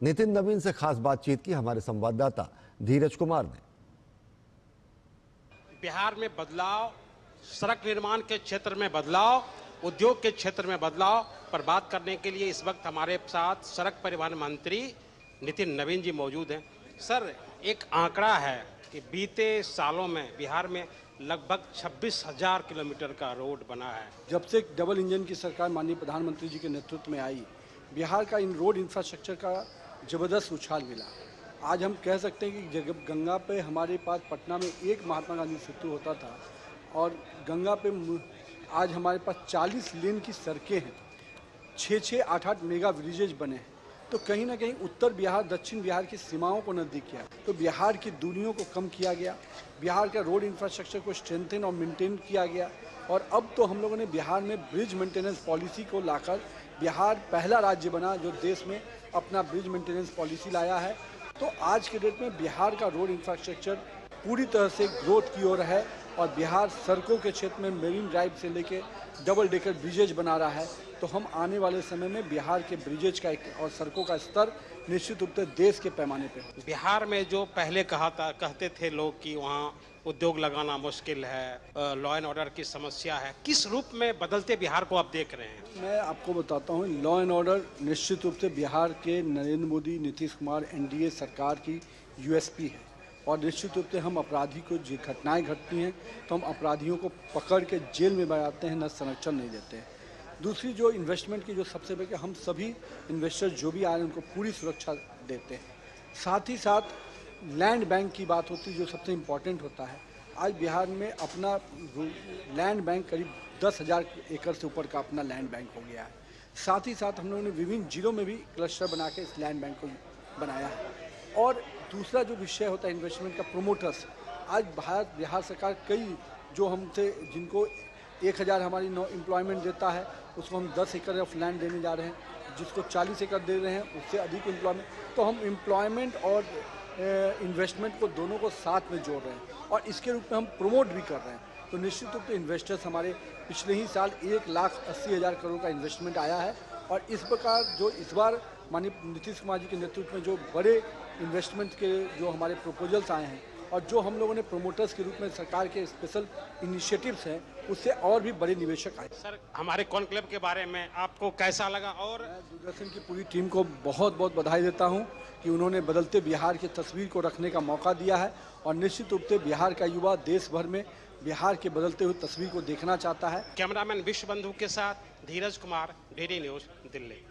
नितिन नवीन से खास बातचीत की हमारे संवाददाता धीरज कुमार ने। बिहार में बदलाव, सड़क निर्माण के क्षेत्र में बदलाव, उद्योग के क्षेत्र में बदलाव पर बात करने के लिए इस वक्त हमारे साथ सड़क परिवहन मंत्री नितिन नवीन जी मौजूद हैं। सर, एक आंकड़ा है कि बीते सालों में बिहार में लगभग 26,000 किलोमीटर का रोड बना है। जब से डबल इंजन की सरकार माननीय प्रधानमंत्री जी के नेतृत्व में आई, बिहार का इन रोड इंफ्रास्ट्रक्चर का ज़बरदस्त उछाल मिला। आज हम कह सकते हैं कि जब गंगा पे हमारे पास पटना में एक महात्मा गांधी सेतु होता था और गंगा पे आज हमारे पास 40 लेन की सड़कें हैं, 6-6, 8-8 मेगा ब्रिजेज बने हैं, तो कहीं ना कहीं उत्तर बिहार दक्षिण बिहार की सीमाओं को नज़दीक किया, तो बिहार की दूरियों को कम किया गया, बिहार का रोड इंफ्रास्ट्रक्चर को स्ट्रेंथन और मेंटेन किया गया। और अब तो हम लोगों ने बिहार में ब्रिज मेंटेनेंस पॉलिसी को लाकर बिहार पहला राज्य बना जो देश में अपना ब्रिज मेंटेनेंस पॉलिसी लाया है। तो आज के डेट में बिहार का रोड इंफ्रास्ट्रक्चर पूरी तरह से ग्रोथ की ओर है और बिहार सड़कों के क्षेत्र में मेरीन ड्राइव से लेके डबल डेकर ब्रिजेज बना रहा है। तो हम आने वाले समय में बिहार के ब्रिजेज का और सड़कों का स्तर निश्चित रूप से देश के पैमाने पे। बिहार में जो पहले कहते थे लोग कि वहाँ उद्योग लगाना मुश्किल है, लॉ एंड ऑर्डर की समस्या है, किस रूप में बदलते बिहार को आप देख रहे हैं? मैं आपको बताता हूँ, लॉ एंड ऑर्डर निश्चित रूप से बिहार के नरेंद्र मोदी, नीतीश कुमार, एनडीए सरकार की यूएसपी है। और निश्चित रूप से हम अपराधी को जो घटनाएं घटती हैं तो हम अपराधियों को पकड़ के जेल में बनाते हैं, न संरक्षण नहीं देते हैं। दूसरी जो इन्वेस्टमेंट की जो सबसे बड़ी, हम सभी इन्वेस्टर जो भी आ रहे हैं उनको पूरी सुरक्षा देते हैं। साथ ही साथ लैंड बैंक की बात होती है जो सबसे इम्पोर्टेंट होता है। आज बिहार में अपना लैंड बैंक करीब 10,000 एकड़ से ऊपर का अपना लैंड बैंक हो गया है। साथ ही साथ हम लोगों ने विभिन्न जिलों में भी क्लस्टर बना के इस लैंड बैंक को बनाया है। और दूसरा जो विषय होता है इन्वेस्टमेंट का, प्रोमोटर्स। आज बिहार सरकार कई जो हमसे जिनको 1,000 हमारी एम्प्लॉयमेंट देता है उसको हम 10 एकड़ ऑफ लैंड देने जा रहे हैं, जिसको 40 एकड़ दे रहे हैं उससे अधिक एम्प्लॉयमेंट। तो हम एम्प्लॉयमेंट और इन्वेस्टमेंट को दोनों को साथ में जोड़ रहे हैं और इसके रूप में हम प्रमोट भी कर रहे हैं। तो निश्चित रूप से इन्वेस्टर्स हमारे पिछले ही साल 1,80,000 करोड़ का इन्वेस्टमेंट आया है और इस प्रकार जो इस बार माननीय नीतीश कुमार जी के नेतृत्व में जो बड़े इन्वेस्टमेंट के जो हमारे प्रपोजल्स आए हैं और जो हम लोगों ने प्रोमोटर्स के रूप में सरकार के स्पेशल इनिशिएटिव्स हैं उससे और भी बड़े निवेशक आए। सर, हमारे कॉन्क्लेव के बारे में आपको कैसा लगा? और दूरदर्शन की पूरी टीम को बहुत बहुत बधाई देता हूं कि उन्होंने बदलते बिहार की तस्वीर को रखने का मौका दिया है और निश्चित रूप से बिहार का युवा देश भर में बिहार के बदलते हुए तस्वीर को देखना चाहता है। कैमरामैन विश्व बंधु के साथ धीरज कुमार, डीडी न्यूज, दिल्ली।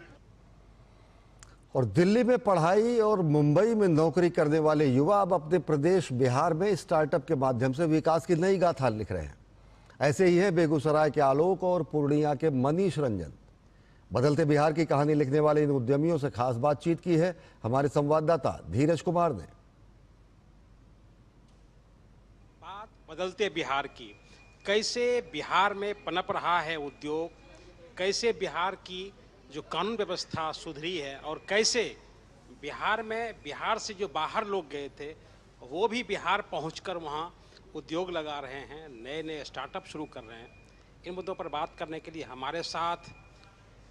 और दिल्ली में पढ़ाई और मुंबई में नौकरी करने वाले युवा अब अपने प्रदेश बिहार में स्टार्टअप के माध्यम से विकास की नई गाथा लिख रहे हैं। ऐसे ही है बेगूसराय के आलोक और पूर्णिया के मनीष रंजन। बदलते बिहार की कहानी लिखने वाले इन उद्यमियों से खास बातचीत की है हमारे संवाददाता धीरज कुमार ने। बात बदलते बिहार की, कैसे बिहार में पनप रहा है उद्योग, कैसे बिहार की जो कानून व्यवस्था सुधरी है और कैसे बिहार से जो बाहर लोग गए थे वो भी बिहार पहुंचकर वहां उद्योग लगा रहे हैं, नए नए स्टार्टअप शुरू कर रहे हैं। इन मुद्दों पर बात करने के लिए हमारे साथ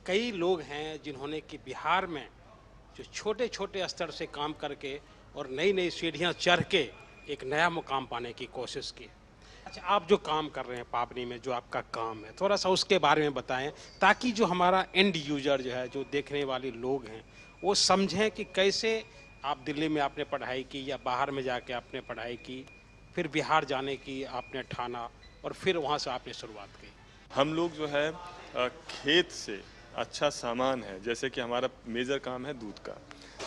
कई लोग हैं जिन्होंने कि बिहार में जो छोटे छोटे स्तर से काम करके और नई नई सीढ़ियां चढ़ के एक नया मुकाम पाने की कोशिश की। अच्छा, आप जो काम कर रहे हैं पाबनी में, जो आपका काम है, थोड़ा सा उसके बारे में बताएं ताकि जो हमारा एंड यूजर जो है, जो देखने वाले लोग हैं, वो समझें कि कैसे आप दिल्ली में आपने पढ़ाई की या बाहर में जाके आपने पढ़ाई की, फिर बिहार जाने की आपने ठाना और फिर वहाँ से आपने शुरुआत की। हम लोग जो है खेत से अच्छा सामान है, जैसे कि हमारा मेजर काम है दूध का।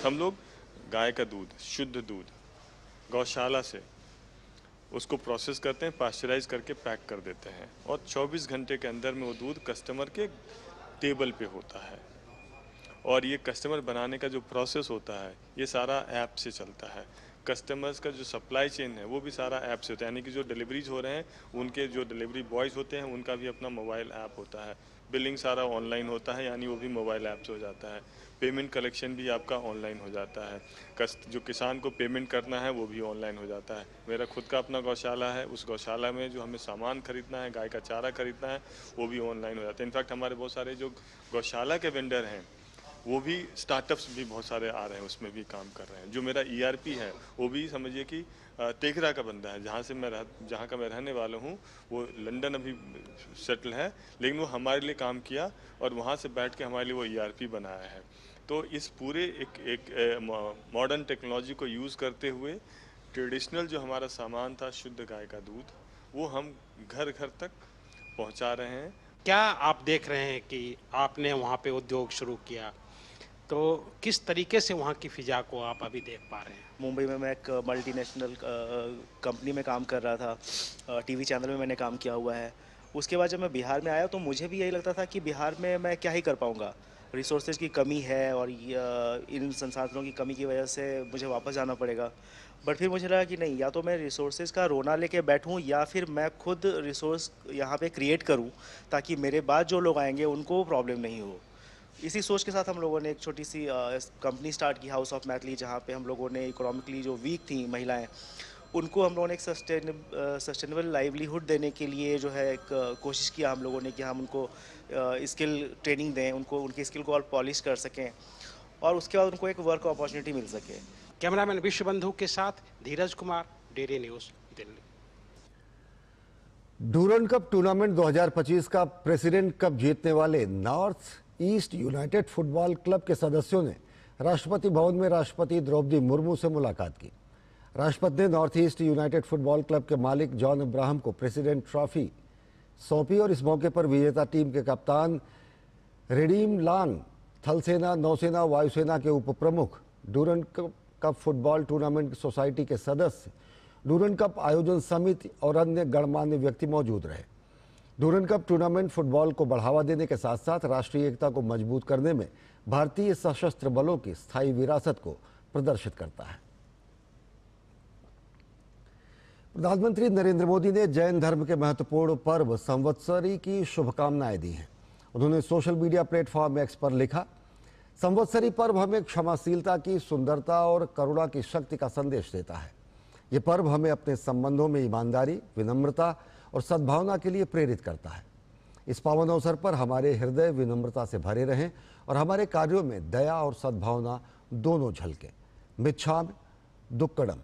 हम लोग गाय का दूध, शुद्ध दूध गौशाला से उसको प्रोसेस करते हैं, पास्चराइज करके पैक कर देते हैं और 24 घंटे के अंदर में वो दूध कस्टमर के टेबल पे होता है। और ये कस्टमर बनाने का जो प्रोसेस होता है ये सारा ऐप से चलता है। कस्टमर्स का जो सप्लाई चेन है वो भी सारा ऐप से होता है, यानी कि जो डिलीवरीज हो रहे हैं उनके जो डिलीवरी बॉयज़ होते हैं उनका भी अपना मोबाइल ऐप होता है। बिलिंग सारा ऑनलाइन होता है, यानी वो भी मोबाइल ऐप से हो जाता है। पेमेंट कलेक्शन भी आपका ऑनलाइन हो जाता है। जो किसान को पेमेंट करना है वो भी ऑनलाइन हो जाता है। मेरा खुद का अपना गौशाला है, उस गौशाला में जो हमें सामान खरीदना है, गाय का चारा खरीदना है, वो भी ऑनलाइन हो जाता है। इनफैक्ट हमारे बहुत सारे जो गौशाला के वेंडर हैं वो भी स्टार्टअप्स भी बहुत सारे आ रहे हैं, उसमें भी काम कर रहे हैं। जो मेरा ERP है वो भी समझिए कि तेघरा का बंदा है, जहाँ का मैं रहने वाला हूँ, वो लंदन अभी सेटल है, लेकिन वो हमारे लिए काम किया और वहाँ से बैठ के हमारे लिए वो ERP बनाया है। तो इस पूरे एक मॉडर्न टेक्नोलॉजी को यूज़ करते हुए ट्रेडिशनल जो हमारा सामान था, शुद्ध गाय का दूध, वो हम घर घर तक पहुँचा रहे हैं। क्या आप देख रहे हैं कि आपने वहाँ पे उद्योग शुरू किया, तो किस तरीके से वहाँ की फिजा को आप अभी देख पा रहे हैं? मुंबई में मैं एक मल्टीनेशनल कंपनी में काम कर रहा था, TV चैनल में मैंने काम किया हुआ है। उसके बाद जब मैं बिहार में आया तो मुझे भी यही लगता था कि बिहार में मैं क्या ही कर पाऊँगा, रिसोर्सेज की कमी है और इन संसाधनों की कमी की वजह से मुझे वापस जाना पड़ेगा। बट फिर मुझे लगा कि नहीं, या तो मैं रिसोर्सेज का रोना लेके बैठूं या फिर मैं खुद रिसोर्स यहाँ पे क्रिएट करूँ ताकि मेरे बाद जो लोग आएंगे उनको प्रॉब्लम नहीं हो। इसी सोच के साथ हम लोगों ने एक छोटी सी कंपनी स्टार्ट की, हाउस ऑफ मैथिली, जहाँ पे हम लोगों ने इकोनॉमिकली जो वीक थी महिलाएं, उनको हम लोगों ने एक सस्टेनेबल लाइवलीहुड देने के लिए जो है एक कोशिश किया हम लोगों ने कि हम उनको स्किल ट्रेनिंग दें, उनको उनकी स्किल को और पॉलिश कर सकें और उसके बाद उनको एक वर्क अपॉर्चुनिटी मिल सके। कैमरामैन विश्व बंधु के साथ Dheeraj Kumar, DD news, Delhi. Durand Cup tournament 2025 का प्रेसिडेंट कप जीतने वाले North East United football club के सदस्यों ने राष्ट्रपति भवन में राष्ट्रपति द्रौपदी मुर्मू से मुलाकात की। राष्ट्रपति ने north East United football club के मालिक जॉन अब्राहम को प्रेसिडेंट ट्रॉफी सौंपी और इस मौके पर विजेता टीम के कप्तान रिडीम लांग, थल सेना, नौसेना, वायुसेना के उप प्रमुख, Durand cup football tournament society के सदस्य, डूरंड कप आयोजन समिति और अन्य गणमान्य व्यक्ति मौजूद रहे। डूरंड कप टूर्नामेंट फुटबॉल को बढ़ावा देने के साथ साथ राष्ट्रीय एकता को मजबूत करने में भारतीय सशस्त्र बलों की स्थायी विरासत को प्रदर्शित करता है। प्रधानमंत्री नरेंद्र मोदी ने जैन धर्म के महत्वपूर्ण पर्व संवत्सरी की शुभकामनाएं दी हैं। उन्होंने सोशल मीडिया प्लेटफॉर्म एक्स पर लिखा, संवत्सरी पर्व हमें क्षमाशीलता की, सुंदरता और करुणा की शक्ति का संदेश देता है। ये पर्व हमें अपने संबंधों में ईमानदारी, विनम्रता और सद्भावना के लिए प्रेरित करता है। इस पावन अवसर पर हमारे हृदय विनम्रता से भरे रहें और हमारे कार्यों में दया और सद्भावना दोनों झलके। मिच्छामि दुक्कडम।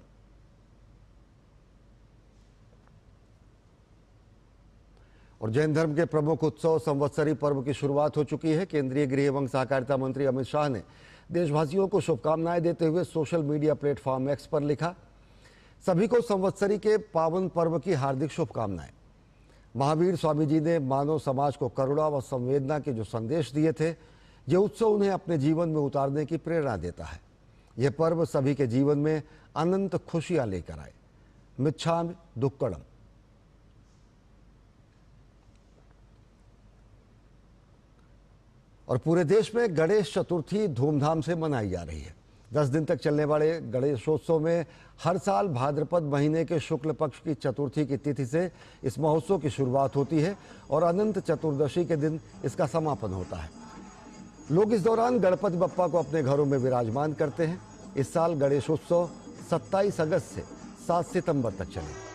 और जैन धर्म के प्रमुख उत्सव संवत्सरी पर्व की शुरुआत हो चुकी है। केंद्रीय गृह एवं सहकारिता मंत्री अमित शाह ने देशवासियों को शुभकामनाएं देते हुए सोशल मीडिया प्लेटफॉर्म एक्स पर लिखा, सभी को संवत्सरी के पावन पर्व की हार्दिक शुभकामनाएं। महावीर स्वामी जी ने मानव समाज को करुणा व संवेदना के जो संदेश दिए थे, ये उत्सव उन्हें अपने जीवन में उतारने की प्रेरणा देता है। यह पर्व सभी के जीवन में अनंत खुशियां लेकर आए। मिच्छामि दुक्कडम। और पूरे देश में गणेश चतुर्थी धूमधाम से मनाई जा रही है। 10 दिन तक चलने वाले गणेशोत्सव में हर साल भाद्रपद महीने के शुक्ल पक्ष की चतुर्थी की तिथि से इस महोत्सव की शुरुआत होती है और अनंत चतुर्दशी के दिन इसका समापन होता है। लोग इस दौरान गणपति बप्पा को अपने घरों में विराजमान करते हैं। इस साल गणेशोत्सव 27 अगस्त से 7 सितंबर तक चलेगा।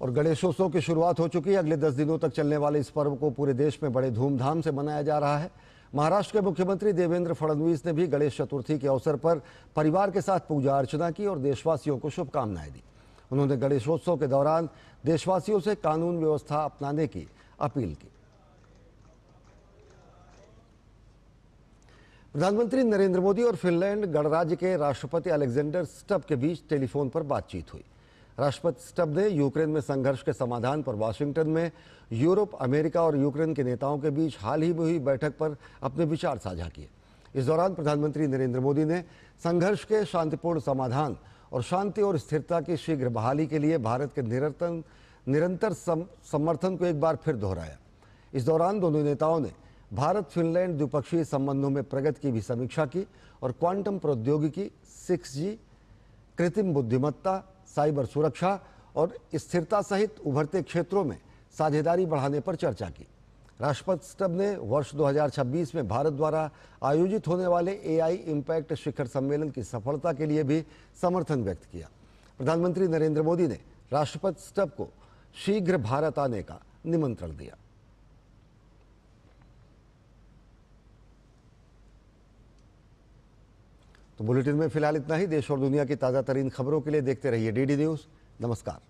और गणेशोत्सव की शुरुआत हो चुकी है। अगले 10 दिनों तक चलने वाले इस पर्व को पूरे देश में बड़े धूमधाम से मनाया जा रहा है। महाराष्ट्र के मुख्यमंत्री देवेंद्र फडणवीस ने भी गणेश चतुर्थी के अवसर पर परिवार के साथ पूजा अर्चना की और देशवासियों को शुभकामनाएं दी। उन्होंने गणेशोत्सव के दौरान देशवासियों से कानून व्यवस्था अपनाने की अपील की। प्रधानमंत्री नरेंद्र मोदी और फिनलैंड गणराज्य के राष्ट्रपति अलेक्जेंडर स्टब के बीच टेलीफोन पर बातचीत हुई। राष्ट्रपति स्टब ने यूक्रेन में संघर्ष के समाधान पर वाशिंगटन में यूरोप, अमेरिका और यूक्रेन के नेताओं के बीच हाल ही में हुई बैठक पर अपने विचार साझा किए। इस दौरान प्रधानमंत्री नरेंद्र मोदी ने संघर्ष के शांतिपूर्ण समाधान और शांति और स्थिरता की शीघ्र बहाली के लिए भारत के निरंतर समर्थन को एक बार फिर दोहराया। इस दौरान दोनों नेताओं ने भारत फिनलैंड द्विपक्षीय संबंधों में प्रगति की भी समीक्षा की और क्वांटम प्रौद्योगिकी, 6G, कृत्रिम बुद्धिमत्ता, साइबर सुरक्षा और स्थिरता सहित उभरते क्षेत्रों में साझेदारी बढ़ाने पर चर्चा की। राष्ट्रपति स्टब ने वर्ष 2026 में भारत द्वारा आयोजित होने वाले AI इम्पैक्ट शिखर सम्मेलन की सफलता के लिए भी समर्थन व्यक्त किया। प्रधानमंत्री नरेंद्र मोदी ने राष्ट्रपति स्टब को शीघ्र भारत आने का निमंत्रण दिया। तो बुलेटिन में फिलहाल इतना ही। देश और दुनिया की ताज़ा तरीन खबरों के लिए देखते रहिए DD न्यूज़। नमस्कार।